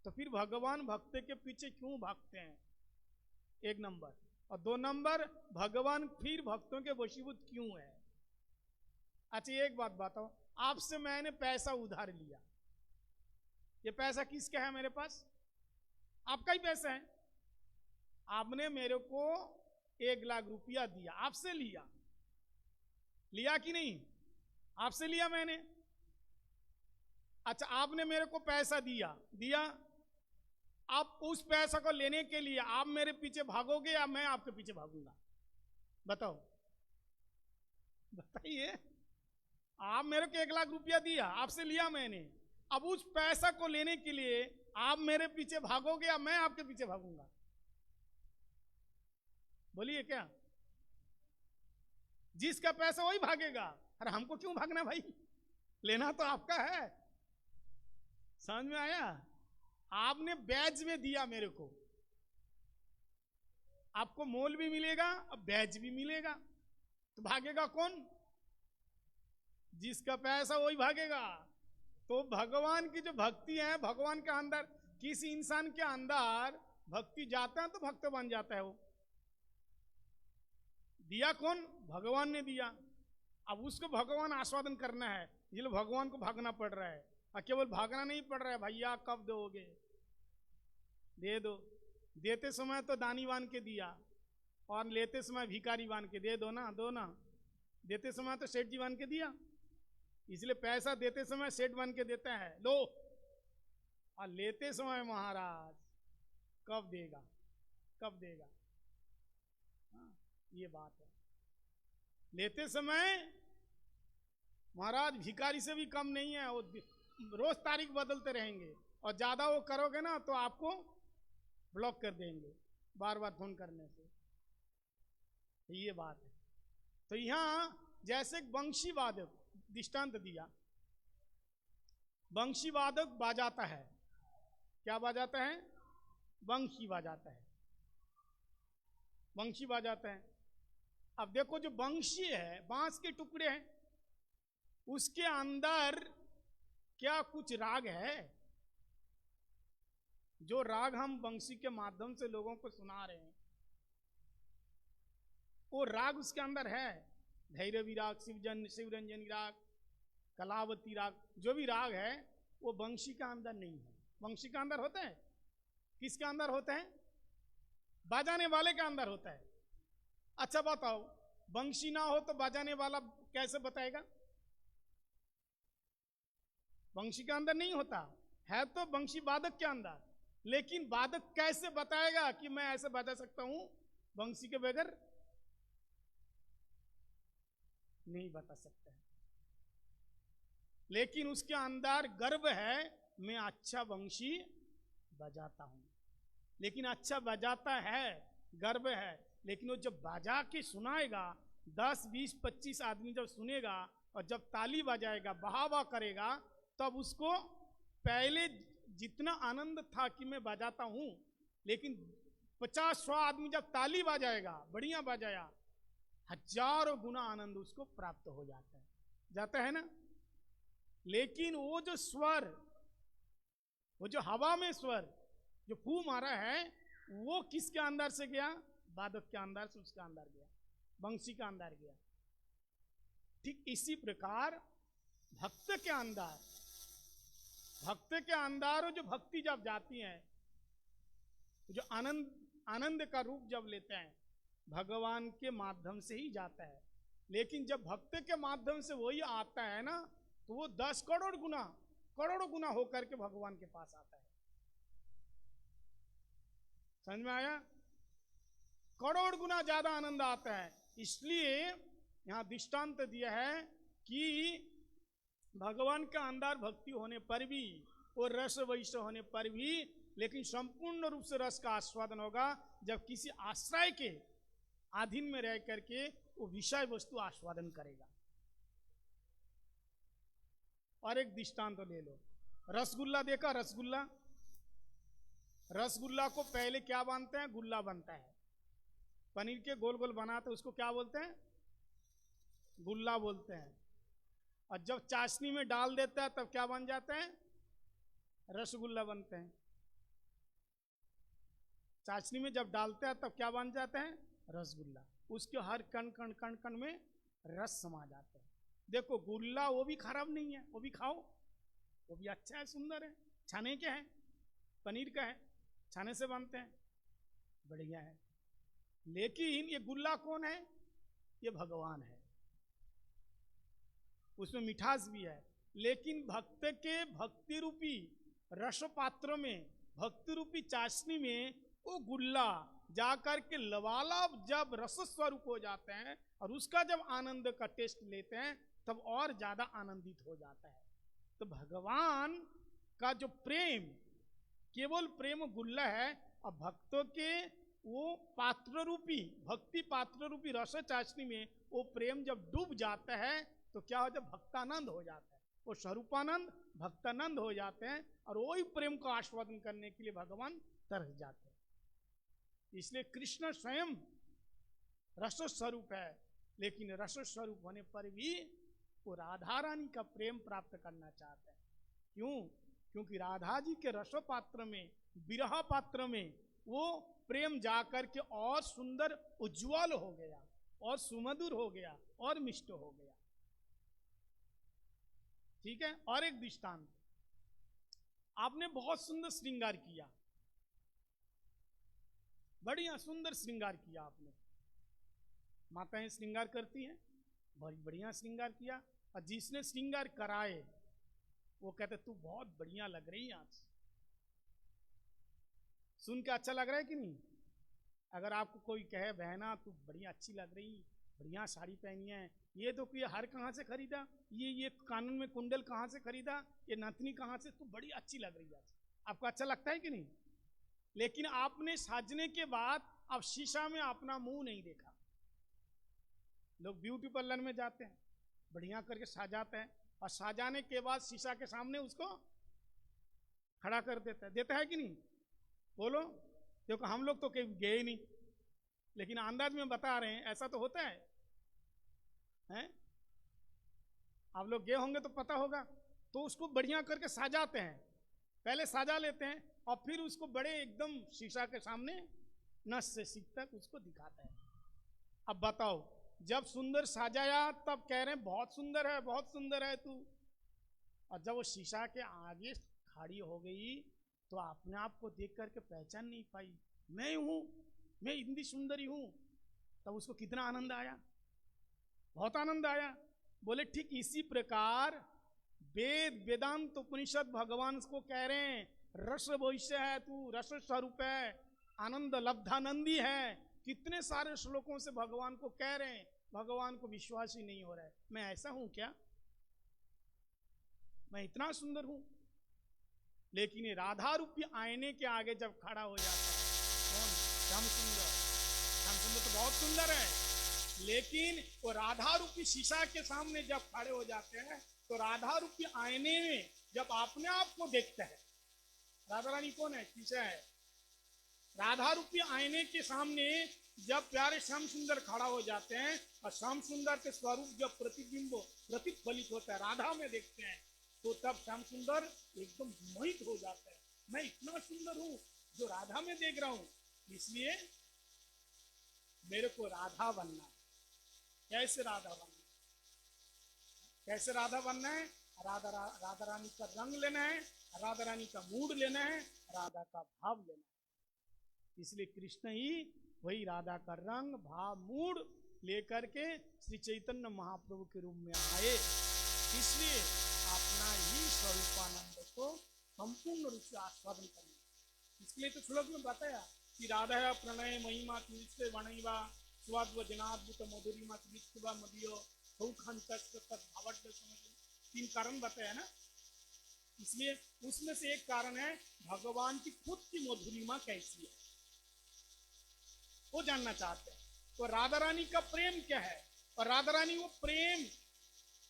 [SPEAKER 2] तो फिर भगवान भक्त के पीछे क्यों भागते हैं? एक नंबर। और दो नंबर, भगवान फिर भक्तों के वशीभूत क्यों है? अच्छा एक बात बताओ, आपसे मैंने पैसा उधार लिया, ये पैसा किसका है? मेरे पास आपका ही पैसा है। आपने मेरे को 1 लाख रुपया दिया, आपसे लिया कि नहीं? आपसे लिया मैंने। अच्छा आपने मेरे को पैसा दिया, आप उस पैसा को लेने के लिए आप मेरे पीछे भागोगे या मैं आपके पीछे भागूंगा? बताइए। आप मेरे को 1 लाख रुपया दिया, आपसे लिया मैंने, अब उस पैसा को लेने के लिए आप मेरे पीछे भागोगे या मैं आपके पीछे भागूंगा? बोलिए क्या? जिसका पैसा वही भागेगा। अरे हमको क्यों भागना भाई, लेना तो आपका है। समझ में आया? आपने ब्याज में दिया मेरे को, आपको मोल भी मिलेगा और ब्याज भी मिलेगा, तो भागेगा कौन? जिसका पैसा वही भागेगा। तो भगवान की जो भक्ति है, भगवान के अंदर, किसी इंसान के अंदर भक्ति जाता है तो भक्त बन जाता है। वो दिया कौन? भगवान ने दिया। अब उसको भगवान आस्वादन करना है, इसलिए भगवान को भागना पड़ रहा है। और केवल भागना नहीं पड़ रहा है, भैया कब दोगे? दे दो। देते समय तो दानी बान के दिया, और लेते समय भिखारी बान के दो ना। देते समय तो सेठ जी बान के दिया, इसलिए पैसा देते समय सेठ बन के देता है, लो। और लेते समय महाराज कब देगा? हाँ, ये बात है। लेते समय महाराज भिखारी से भी कम नहीं है, वो रोज तारीख बदलते रहेंगे, और ज्यादा वो करोगे ना तो आपको ब्लॉक कर देंगे बार बार फोन करने से। ये बात है। तो यहां जैसे वंशी वादक दृष्टांत दिया, वंशी वादक बजाता है। क्या बजाता है? वंशी बजाता है, वंशी बजाता है। अब देखो जो वंशी है, बांस के टुकड़े हैं, उसके अंदर क्या कुछ राग है? जो राग हम वंशी के माध्यम से लोगों को सुना रहे हैं, वो राग उसके अंदर है। भैरवी राग, शिवरंजनी राग, कलावती राग, जो भी राग है वो वंशी के अंदर नहीं है। वंशी के अंदर होता है, किसके अंदर होता है? बजाने वाले के अंदर होता है। अच्छा बताओ, वंशी ना हो तो बजाने वाला कैसे बताएगा? वंशी के अंदर नहीं होता है, तो वंशी वादक के अंदर। लेकिन वादक कैसे बताएगा कि मैं ऐसे बजा सकता हूं? बंसी के बगैर नहीं बता सकते हैं। लेकिन उसके अंदर गर्व है, मैं अच्छा बंसी बजाता हूं। लेकिन अच्छा बजाता है, गर्व है, लेकिन वो जब बजा के सुनाएगा, 10, 20, 25 आदमी जब सुनेगा और जब ताली बजाएगा, बहावा करेगा, तब उसको पहले जितना आनंद था कि मैं बजाता हूं, लेकिन 50-100 आदमी जब ताली बजाएगा, बढ़िया बजाया, हजारों गुना आनंद उसको प्राप्त हो जाता है ना। लेकिन वो जो स्वर, वो जो हवा में स्वर जो फू मारा है, वो किसके अंदर से गया? वादक के अंदर से उसके अंदर गया, बंसी के अंदर गया। ठीक इसी प्रकार भक्त के अंदर जो भक्ति जब जाती है, जो आनंद का रूप जब लेते हैं, भगवान के माध्यम से ही जाता है। लेकिन जब भक्त के माध्यम से वही आता है ना, तो वो 10 करोड़ गुना होकर के भगवान के पास आता है। समझ में आया? करोड़ गुना ज्यादा आनंद आता है। इसलिए यहां दृष्टांत दिया है कि भगवान का अंदर भक्ति होने पर भी और रस वैश्य होने पर भी, लेकिन संपूर्ण रूप से रस का आस्वादन होगा जब किसी आश्रय के अधीन में रह करके वो विषय वस्तु आस्वादन करेगा। और एक दृष्टांत तो ले लो, रसगुल्ला देखा? रसगुल्ला को पहले क्या बनते हैं? गुल्ला बनता है। पनीर के गोल गोल बनाते उसको क्या बोलते हैं? गुल्ला बोलते हैं। और जब चाशनी में डाल देता है तब क्या बन जाते हैं? रसगुल्ला बनते हैं। चाशनी में जब डालते हैं तब क्या बन जाते हैं? रसगुल्ला। उसके हर कण में रस समा जाते हैं। देखो गुल्ला वो भी खराब नहीं है, वो भी खाओ, वो भी अच्छा है, सुंदर है। छाने के है, पनीर का है, छाने से बनते हैं, बढ़िया है। लेकिन ये गुल्ला कौन है? ये भगवान है। उसमें मिठास भी है। लेकिन भक्त के भक्ति रूपी रस पात्र में, भक्ति रूपी चाशनी में वो गुल्ला जाकर के लबालब जब रस स्वरूप हो जाते हैं और उसका जब आनंद का टेस्ट लेते हैं तब और ज्यादा आनंदित हो जाता है। तो भगवान का जो प्रेम केवल प्रेम गुल्ला है, और भक्तों के वो पात्र रूपी, भक्ति पात्र रूपी रस चाशनी में वो प्रेम जब डूब जाता है तो क्या हो जाता? भक्तानंद हो जाता है। वो स्वरूपानंद भक्तानंद हो जाते हैं और वही प्रेम को आस्वादन करने के लिए भगवान तरस जाते हैं। इसलिए कृष्ण स्वयं रस स्वरूप है, लेकिन रस स्वरूप होने पर भी वो राधा रानी का प्रेम प्राप्त करना चाहते हैं। क्यों? क्योंकि राधा जी के रस पात्र में, विरह पात्र में वो प्रेम जाकर के और सुंदर उज्ज्वल हो गया, और सुमधुर हो गया, और मिष्ट हो गया। ठीक है। और एक दृष्टांत, आपने बहुत सुंदर श्रृंगार किया, बढ़िया सुंदर श्रृंगार किया आपने। माताएं श्रृंगार करती हैं, बहुत बढ़िया श्रृंगार किया, और जिसने श्रृंगार कराए वो कहते तू बहुत बढ़िया लग रही है आज। सुन के अच्छा लग रहा है कि नहीं? अगर आपको कोई कहे बहना तू बढ़िया अच्छी लग रही, बढ़िया साड़ी पहनी है, ये तो ये हार कहाँ से खरीदा, ये कानून में कुंडल कहाँ से खरीदा, ये नथनी कहाँ से, तू बड़ी अच्छी लग रही है आज। आपको अच्छा लगता है कि नहीं? लेकिन आपने साजने के बाद अब शीशा में अपना मुंह नहीं देखा। लोग ब्यूटी पार्लर में जाते हैं, बढ़िया करके साजाते हैं, और साजाने के बाद शीशा के सामने उसको खड़ा कर देता है कि नहीं? बोलो। देखो हम लोग तो कहीं गए नहीं, लेकिन अंदाज में बता रहे हैं, ऐसा तो होता है, हैं? आप लोग गए होंगे तो पता होगा। तो उसको बढ़िया करके साजाते हैं, पहले साजा लेते हैं और फिर उसको बड़े एकदम शीशा के सामने नस से सीख तक उसको दिखाता है। अब बताओ, जब सुंदर साजाया तब कह रहे हैं बहुत सुंदर है, बहुत सुंदर है तू, और जब वो शीशा के आगे खड़ी हो गई तो अपने आप को देख करके पहचान नहीं पाई, मैं हूं, मैं इतनी सुंदरी हूं, तब उसको कितना आनंद आया, बहुत आनंद आया। बोले ठीक इसी प्रकार वेद वेदांत उपनिषद भगवान को कह रहे हैं रस वैश्य है तू, रस स्वरूप है, आनंद लब्धानंदी है, कितने सारे श्लोकों से भगवान को कह रहे हैं, भगवान को विश्वास ही नहीं हो रहा है, मैं ऐसा हूं क्या, मैं इतना सुंदर हूं। लेकिन ये राधा रूपी आईने के आगे जब खड़ा हो जाता है, कौन? श्याम सुंदर। श्याम सुंदर तो बहुत सुंदर है, लेकिन वो राधा रूपी शीशा के सामने जब खड़े हो जाते हैं तो राधा रूपी आईने में जब अपने आप को देखते हैं, राधा रानी कौन है? शीशा है। राधा रूपी आईने के सामने जब प्यारे श्याम सुंदर खड़ा हो जाते हैं और श्याम सुंदर के स्वरूप जब प्रतिबिंब प्रतिफलित होता है, राधा में देखते हैं, तो तब श्याम सुंदर एकदम मोहित हो जाता है, मैं इतना सुंदर हूं जो राधा में देख रहा हूं, इसलिए मेरे को राधा बनना है। कैसे राधा बनना है? कैसे राधा बनना है? राधा रानी का रंग लेना है, राधा रानी का मूड लेना है, राधा का भाव लेना है। इसलिए कृष्ण ही वही राधा का रंग भाव मूड लेकर के श्री चैतन्य महाप्रभु के रूप में आए। इसलिए अपना ही स्वरूपानंद को संपूर्ण रूप से आस्वादन करना। इसलिए तो श्लोक में बताया कि राधा प्रणय महिमा तुलसे वणैवा स्वाद्व जनाद्भुत मधुरिमा त्रित्वा मदियो सौखन भावड्ड समझ, 3 कारण बताया ना। इसलिए उसमें से एक कारण है भगवान की खुद की मधुरिमा कैसी है, वो जानना चाहते हैं। तो राधा रानी का प्रेम क्या है, और राधा रानी वो प्रेम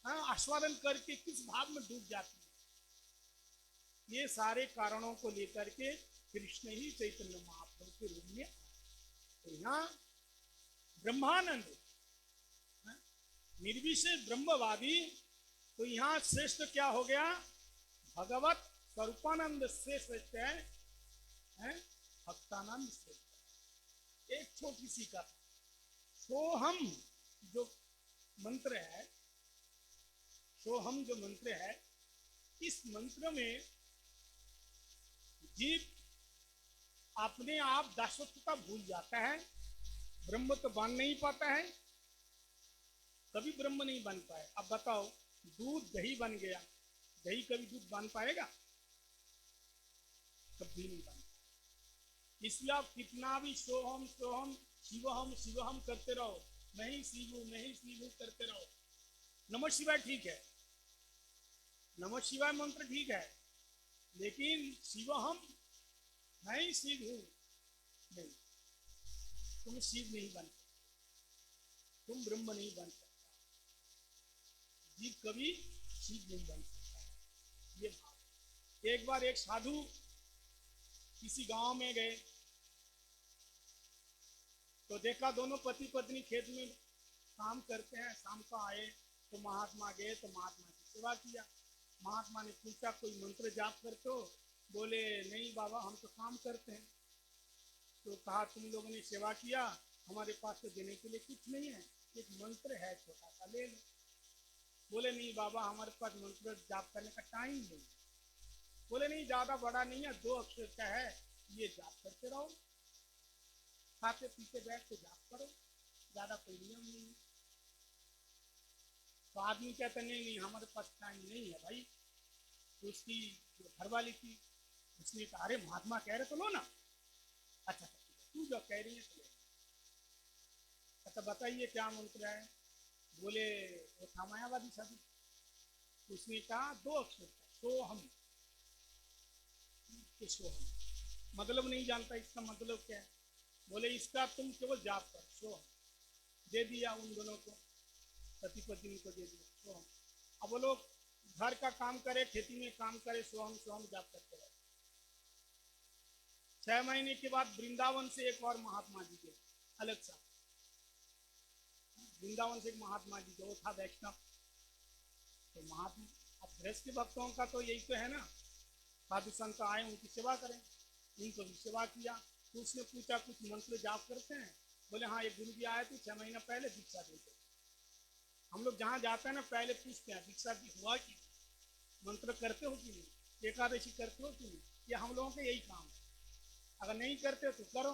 [SPEAKER 2] आस्वादन करके किस भाव में डूब जाती है, ये सारे कारणों को लेकर के कृष्ण ही चैतन्य महाप्रभु के रूप में। तो यहाँ ब्रह्मानंद निर्विशेष ब्रह्मवादी, तो यहाँ श्रेष्ठ क्या हो गया? भगवत स्वरूपानंद से श्रेष्ठ है भक्तानंद श्रेष्ठ। एक छोटी सी कथा, सोहम जो मंत्र है, सोहम जो मंत्र है, इस मंत्र में जीव अपने आप दासत्वता भूल जाता है, ब्रह्म तो बन नहीं पाता है, कभी ब्रह्म नहीं बन पाए। अब बताओ, दूध दही बन गया, दही कभी दूध बन पाएगा? कभी नहीं बन पाएगा। इसलिए आप कितना भी सोहम सोहम शिवहम शिवहम करते रहो, मैं ही शिव हूं करते रहो। नमः शिवाय ठीक है, नमः शिवाय मंत्र ठीक है, लेकिन शिवहम मैं ही शिव हूं नहीं, तुम शिव नहीं बन सकते, तुम ब्रह्म नहीं बन सकता, जीव कभी शिव नहीं बन सकता। ये भाव। एक बार एक साधु किसी गांव में गए तो देखा दोनों पति पत्नी खेत में काम करते हैं, शाम को आए तो महात्मा गए तो महात्मा की सेवा किया। महात्मा ने पूछा कोई मंत्र जाप करते हो? बोले नहीं बाबा, हम तो काम करते हैं। तो कहा तुम लोगों ने सेवा किया, हमारे पास तो देने के लिए कुछ नहीं है, एक मंत्र है छोटा सा, ले लो। बोले नहीं बाबा, हमारे पास मंत्र जाप करने का टाइम नहीं। बोले नहीं, ज्यादा बड़ा नहीं है, 2 अक्षर का है, ये जाप करते रहो, खाते पीते बैठ के जाप करो, ज्यादा कोई नियम नहीं है। तो आदमी कहता नहीं हमारे पास टाइम नहीं है भाई। तो उसकी जो घरवाली थी, उसने कहा अरे महात्मा कह रहे तो लो ना। अच्छा तू जो कह रही है तो ले। अच्छा बताइए क्या मंत्र है? बोले वो था मायावादी साधु। उसने कहा 2 अक्षर का, सोहम। सोहम मतलब नहीं जानता, इसका मतलब क्या है? बोले इसका तुम केवल जाप कर, सोहम। दे दिया उन दोनों को, पति पत्नी को दे दिया सोहम। अब वो लोग घर का काम करे, खेती में काम करे, सोहम सोहम जाप करते रहे। 6 महीने के बाद वृंदावन से एक और महात्मा जी के अलग सा, वृंदावन से एक महात्मा जी जो था वैष्णव। तो महात्मा, अब गृहस्थ के भक्तों का तो यही तो है ना, साधु संत आए उनकी सेवा करें, उनको भी सेवा किया। तो उसने पूछा कुछ मंत्र जाप करते हैं? बोले हाँ, एक गुरु जी आए थे 6 महीना पहले, दीक्षा देते। हम लोग जहाँ जाते हैं ना पहले पूछते हैं दीक्षा भी हुआ कि मंत्र करते हो कि नहीं, एकादशी करते हो कि नहीं, ये हम लोगों का यही काम है। अगर नहीं करते तो करो।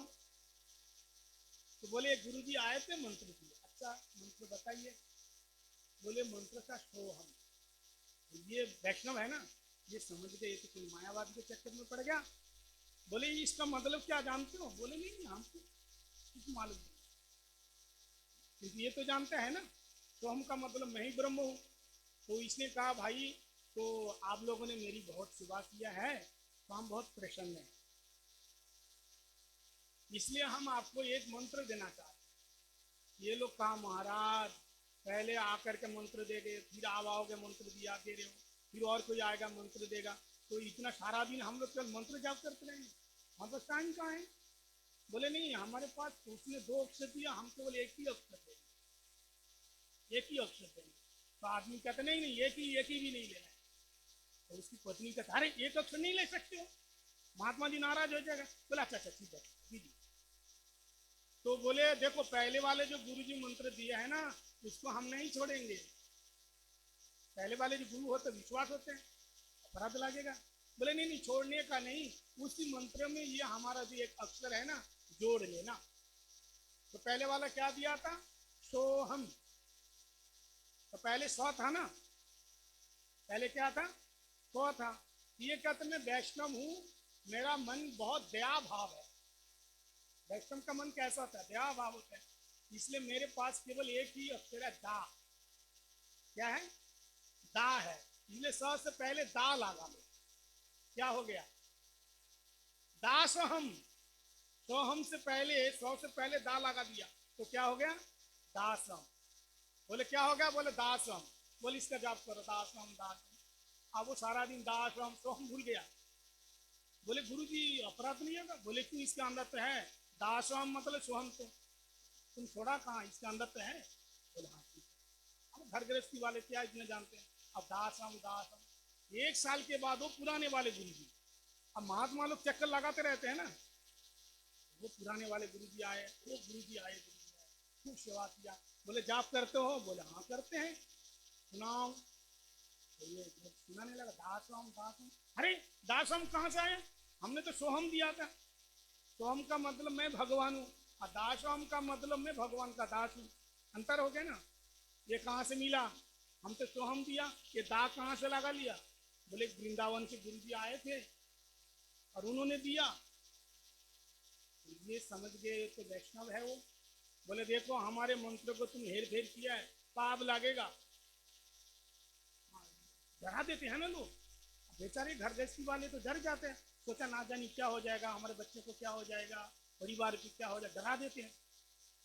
[SPEAKER 2] तो बोले गुरु जी आए थे मंत्र दिए। अच्छा मंत्र बताइए। बोले मंत्र का सोहम। तो ये वैष्णव है ना, ये समझ गए ये तो कोई मायावादी के चक्कर में पड़ गया। बोले इसका मतलब क्या जानते हो? बोले नहीं हमको कुछ मालूम नहीं। क्योंकि ये तो जानते हैं ना, तो हम का मतलब मैं ही ब्रह्म हूँ। तो इसने कहा भाई तो आप लोगों ने मेरी बहुत सेवा किया है तो हम बहुत प्रसन्न हैं, इसलिए हम आपको एक मंत्र देना चाहते हैं। ये लोग कहा महाराज पहले आकर के मंत्र देंगे, फिर आप आओगे मंत्र दिया दे रहे हो, फिर और कोई आएगा मंत्र देगा, तो इतना सारा दिन हम लोग केवल मंत्र जाप करते रहेंगे, हमारे पास टाइम कहाँ है। बोले नहीं हमारे पास उसने 2 अक्षर दिया, हम केवल एक ही अक्षर देंगे, एक ही अक्षर देंगे। तो आदमी कहते नहीं नहीं एक ही भी नहीं लेना है। तो उसकी पत्नी कहते अरे एक अक्षर नहीं ले सकते हो, महात्मा जी नाराज हो जाएगा। बोला अच्छा अच्छा ठीक है दीदी। तो बोले देखो पहले वाले जो गुरु जी मंत्र दिया है ना उसको हम नहीं छोड़ेंगे, पहले वाले जो गुरु होते विश्वास होते हैं, अपराध लगेगा। बोले नहीं नहीं छोड़ने का नहीं, उसी मंत्र में ये हमारा जो एक अक्षर है ना जोड़ लेना। तो पहले वाला क्या दिया था सोहम, तो पहले सौ था ना, पहले क्या था सौ था। ये कहते मैं वैष्णव हूं, मेरा मन बहुत दया भाव है। वैष्णव का मन कैसा होता है दया भाव होता है, इसलिए मेरे पास केवल एक ही अक्षर है दा। क्या है दा है, इसलिए सौ से पहले दा लगा लो, क्या हो गया दासोहम। सोहम से पहले 100 से पहले दा लगा दिया तो क्या हो गया दासम। बोले क्या हो गया, बोले दासम। बोले इसका जाप करो दासम दासम। अब वो सारा दिन दासम सोहम भूल गया। बोले गुरु जी अपराध नहीं होगा, बोले क्यों इसके अंदर तो है दासम मतलब सोहम, तो तुम छोड़ा कहाँ इसके अंदर तो है। बोले हाँ ठीक है। अब घर गृहस्थी वाले क्या इतने जानते हैं, अब दासम दासम। 1 साल के बाद वो पुराने वाले गुरु जी, अब महात्मा लोग चक्कर लगाते रहते हैं ना, वो पुराने वाले गुरु जी आए, वो गुरु जी आए खूब सेवा किया। बोले जाप करते हो, बोले हाँ करते हैं, सुनाओ। तो ये सुनाने लगा दासम दासम। अरे दासम कहाँ से आए, हमने तो सोहम दिया था। सोहम का मतलब मैं भगवान हूँ और दासम का मतलब मैं भगवान का दास हूँ, अंतर हो गया ना। ये कहाँ से मिला, हम तो सोहम दिया, ये दा कहाँ से लगा लिया। बोले वृंदावन से गुरु जी आए थे और उन्होंने दिया, ये समझ गए तो वैष्णव है वो। बोले देखो हमारे मंत्र को तुम हेर फेर किया है, पाप लगेगा। डरा देते हैं ना लोग, बेचारे घर गृहस्थी वाले तो डर जाते हैं, सोचा ना जानी क्या हो जाएगा, हमारे बच्चे को क्या हो जाएगा, परिवार की क्या हो जाएगा, डरा देते हैं।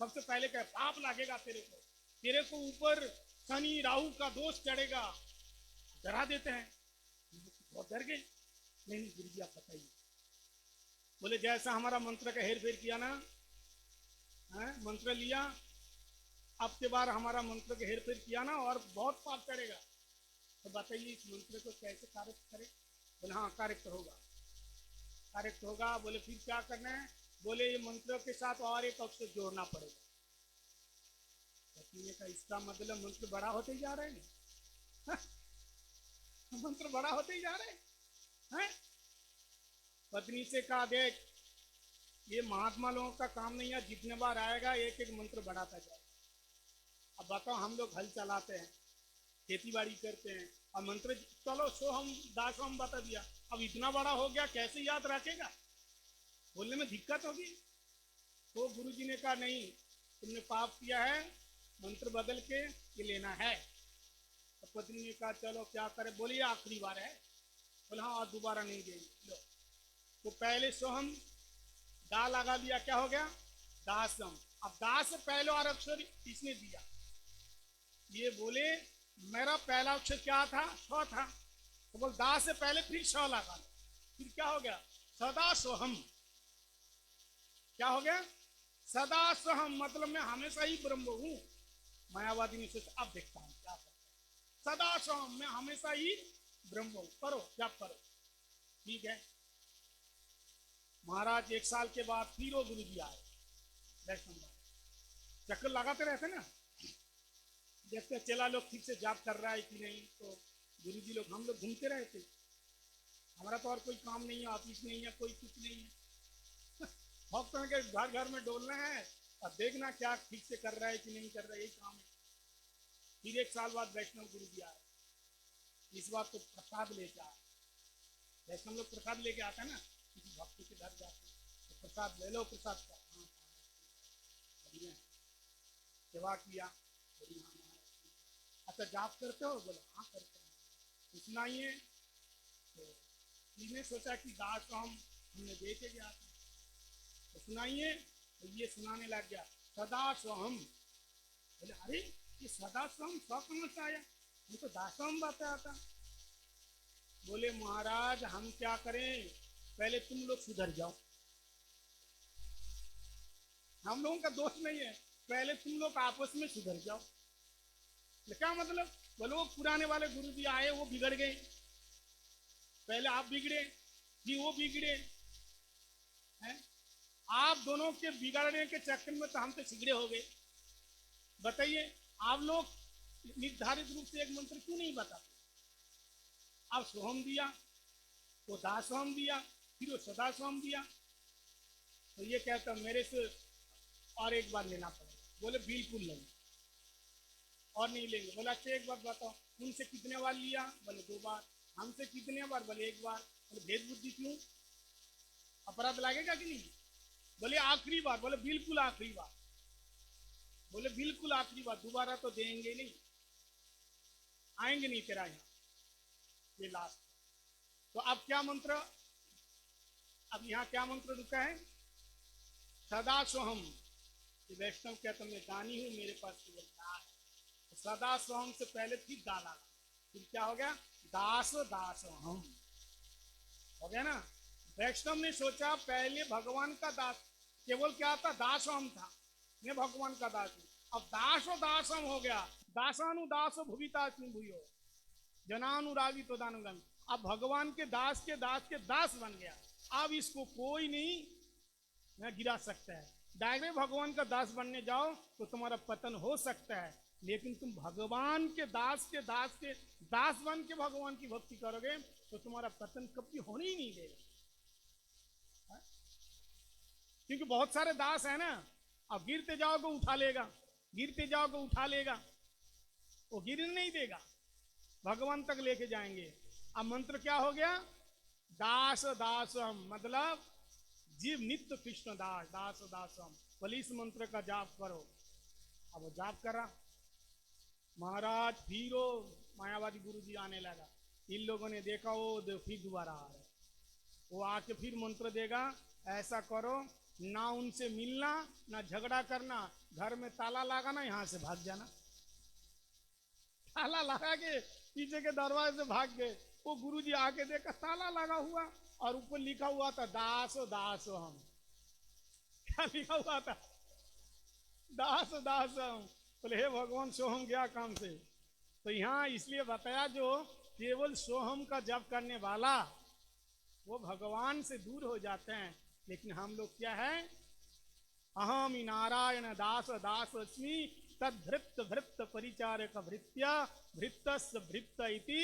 [SPEAKER 2] सबसे पहले क्या पाप लगेगा तेरे को ऊपर शनि राहु का दोष चढ़ेगा, डरा देते हैं। बहुत डर गए। नहीं गुरु जी आप बताइए। बोले जैसा हमारा मंत्र का हेर फेर किया ना, मंत्र लिया, अब के बार हमारा मंत्र का हेर फेर किया ना और बहुत पाप करेगा, तो बताइए इस मंत्र को कैसे कार्य करे। बोले हाँ कार्य होगा। बोले फिर क्या करना है, बोले ये मंत्र के साथ और एक अक्षर जोड़ना पड़ेगा। का इसका मतलब मंत्र बड़ा होते ही जा रहे हैं मंत्र बड़ा होते ही जा रहे हैं। पत्नी से कहा देख ये महात्मा लोगों का काम नहीं है, जितने बार आएगा एक एक मंत्र बढ़ाता जाएगा। अब बताओ हम लोग हल चलाते हैं, खेती बाड़ी करते हैं और मंत्र चलो सो हम दास हम बता दिया, अब इतना बड़ा हो गया कैसे याद रखेगा, बोलने में दिक्कत होगी। तो गुरु जी ने कहा नहीं तुमने पाप किया है, मंत्र बदल के ये लेना है। तो पत्नी ने कहा चलो क्या करे, बोलिए आखिरी बार है। बोले हाँ और दोबारा नहीं देंगे। लो तो पहले सोहम दा लगा दिया, क्या हो गया दासम। अब दास से पहले और अक्षर इसने दिया, ये बोले मेरा पहला अक्षर क्या था स था, तो बोल दास से पहले फिर स लगा, फिर क्या हो गया सदा सोहम। क्या हो गया सदा सोहम, मतलब मैं हमेशा ही ब्रह्म हूं। मायावादी ने सोचा अब देखता हूं क्या करता है। सदा सोहम मैं हमेशा ही ब्रह्म हूं, करो जप करो। ठीक है महाराज 1 साल के बाद फिर वो गुरु जी आए, चक्कर लगाते रहते ना, देखते चला लोग ठीक से जाप कर रहा है कि नहीं। तो गुरु जी लोग हम लोग घूमते रहते, हमारा तो और कोई काम नहीं है, ऑफिस नहीं है, कोई कुछ नहीं है भक्तों के घर घर में डोलना है और देखना क्या ठीक से कर रहा है कि नहीं कर रहा है, यही काम है। फिर 1 साल बाद वैष्णव गुरु जी आए, इस बात तो प्रसाद लेके आए। वैष्णव लोग प्रसाद लेके आते हैं ना, किसी भक्त के घर जाते हैं तो प्रसाद ले लो, प्रसाद का हाँ बढ़िया है। सेवा किया। बोली हाँ महाराज। अच्छा जाप करते हो? बोले हाँ करते हैं। तो सुनाइए। तो इसने सोचा कि दास को हमने दे के गया था, तो सुनाइए। तो ये सुनाने लग गया, सदा स्वहम। बोले अरे ये सदा स्वहम स्व कहाँ से आया, ये तो दासम बताया था। बोले महाराज हम क्या करें, पहले तुम लोग सुधर जाओ। हम लोगों का दोष नहीं है, पहले तुम लोग आपस में सुधर जाओ। क्या मतलब? बोले वो पुराने वाले गुरु जी आए, वो बिगड़ गए, पहले आप बिगड़े फिर वो बिगड़े हैं। आप दोनों के बिगड़ने के चक्कर में तो हम तो सिगड़े हो गए। बताइए आप लोग निर्धारित रूप से एक मंत्र क्यों नहीं बताते? आप सोहम दिया, वो दासोहम दिया, फिर वो सदा सोहम दिया। तो ये कहता मेरे से और एक बार लेना पड़ेगा। बोले बिल्कुल नहीं, और नहीं लेंगे। बोला अच्छा एक बार बताओ, उनसे कितने बार लिया? बोले 2 बार। हमसे कितने बार? बोले 1 बार। बोले भेद बुद्धि क्यों, अपराध लगेगा कि नहीं? बोले आखिरी बार। बोले बिल्कुल आखिरी बार। बोले बिल्कुल आखिरी बार, दोबारा तो देंगे नहीं, आएंगे नहीं तेरा यहाँ, ये लास्ट। तो अब क्या मंत्र, अब यहाँ क्या मंत्र रुका है? सदा सोहम। वैष्णव कहता मैं दानी हूं, मेरे पास केवल दास है। सदा सोहम से पहले फिर दाला, फिर क्या हो गया? दास दास हम हो गया ना। वैष्णव ने सोचा पहले भगवान का दास, केवल क्या था? दासोहम था, मैं भगवान का दास हूं। अब दासो दासम हो गया, दासानुदासो भुविता भूयो जनानुरागी तो दानुगम। अब भगवान के दास दास बन गया। अब इसको कोई नहीं न गिरा सकता है। डायरेक्ट भगवान का दास बनने जाओ तो तुम्हारा पतन हो सकता है, लेकिन तुम भगवान के दास बन के भगवान की भक्ति करोगे तो तुम्हारा पतन कभी होने ही नहीं देगा। क्योंकि बहुत सारे दास है ना, अब गिरते जाओगे उठा लेगा, गिरते जाओगे उठा लेगा, वो गिरने नहीं देगा, भगवान तक लेके जाएंगे। अब मंत्र क्या हो गया? दास दासम, मतलब जीव नित्य कृष्ण दास, दास दासम। बोले इस मंत्र का जाप करो। अब वो जाप करा महाराज, फिर मायावादी गुरु जी आने लगा। इन लोगों ने देखा वो फिर दोबारा आ रहे, वो आके फिर मंत्र देगा, ऐसा करो ना उनसे मिलना ना झगड़ा करना, घर में ताला लगाना, यहाँ से भाग जाना। ताला लगा के पीछे के दरवाजे से भाग गए। वो गुरुजी आके देखा ताला लगा हुआ और ऊपर लिखा हुआ था दासो दासो हम। क्या लिखा हुआ था? दास दास हम। बोले हे भगवान सोहम गया काम से। तो यहाँ इसलिए बताया जो केवल सोहम का जप करने वाला वो भगवान से दूर हो जाते हैं। लेकिन हम लोग क्या है? अहम नारायण दास दास अस्मि तद्भृत भृत परिचारक भृत्या भृतस्य भृत इति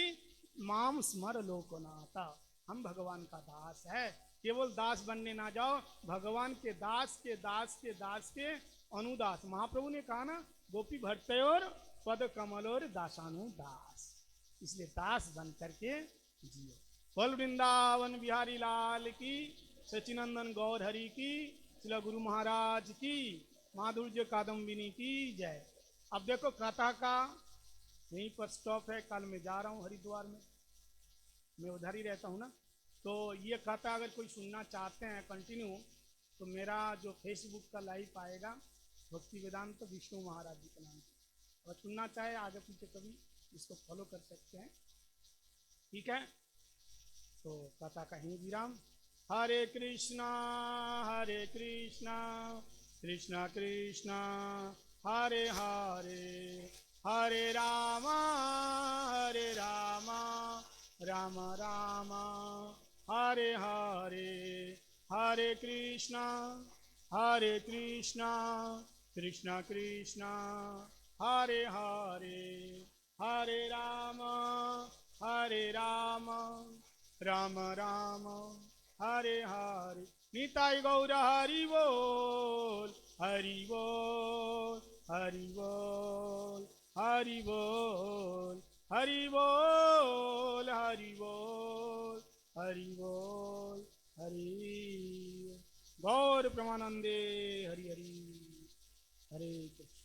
[SPEAKER 2] माम स्मर लोकनाथा। हम भगवान का दास है, केवल दास बनने ना जाओ, भगवान के दास के दास के दास के अनुदास। महाप्रभु ने कहा ना, गोपी भट्टयोर पद कमलोर दासानुदास। इसलिए दास बन करके जियो। बोल वृंदावन बिहारी लाल की, सचिनंदन गौर हरि की, श्री गुरु महाराज की, माधुर्य कादम्बिनी की जय। अब देखो कथा का यहीं पर स्टॉप है। कल मैं जा रहा हूँ हरिद्वार में, मैं उधर ही रहता हूँ ना। तो ये कथा अगर कोई सुनना चाहते हैं कंटिन्यू, तो मेरा जो फेसबुक का लाइव आएगा भक्ति वेदांत विष्णु महाराज जी के नाम से, अगर सुनना चाहे आगे पीछे कभी इसको फॉलो कर सकते हैं। ठीक है, तो कथा का ही विराम। हरे कृष्णा कृष्णा कृष्णा हरे हरे, हरे रामा राम राम हरे हरे, हरे कृष्णा कृष्णा कृष्णा हरे हरे, हरे राम राम राम हरे हरे। निताई गौर हरि बोल, हरि बोल, हरि बोल, हरि बोल, हरि बोल, हरि बोल, हरि बोल, हरि गौर प्रमानंदे हरि हरि। हरे कृष्ण।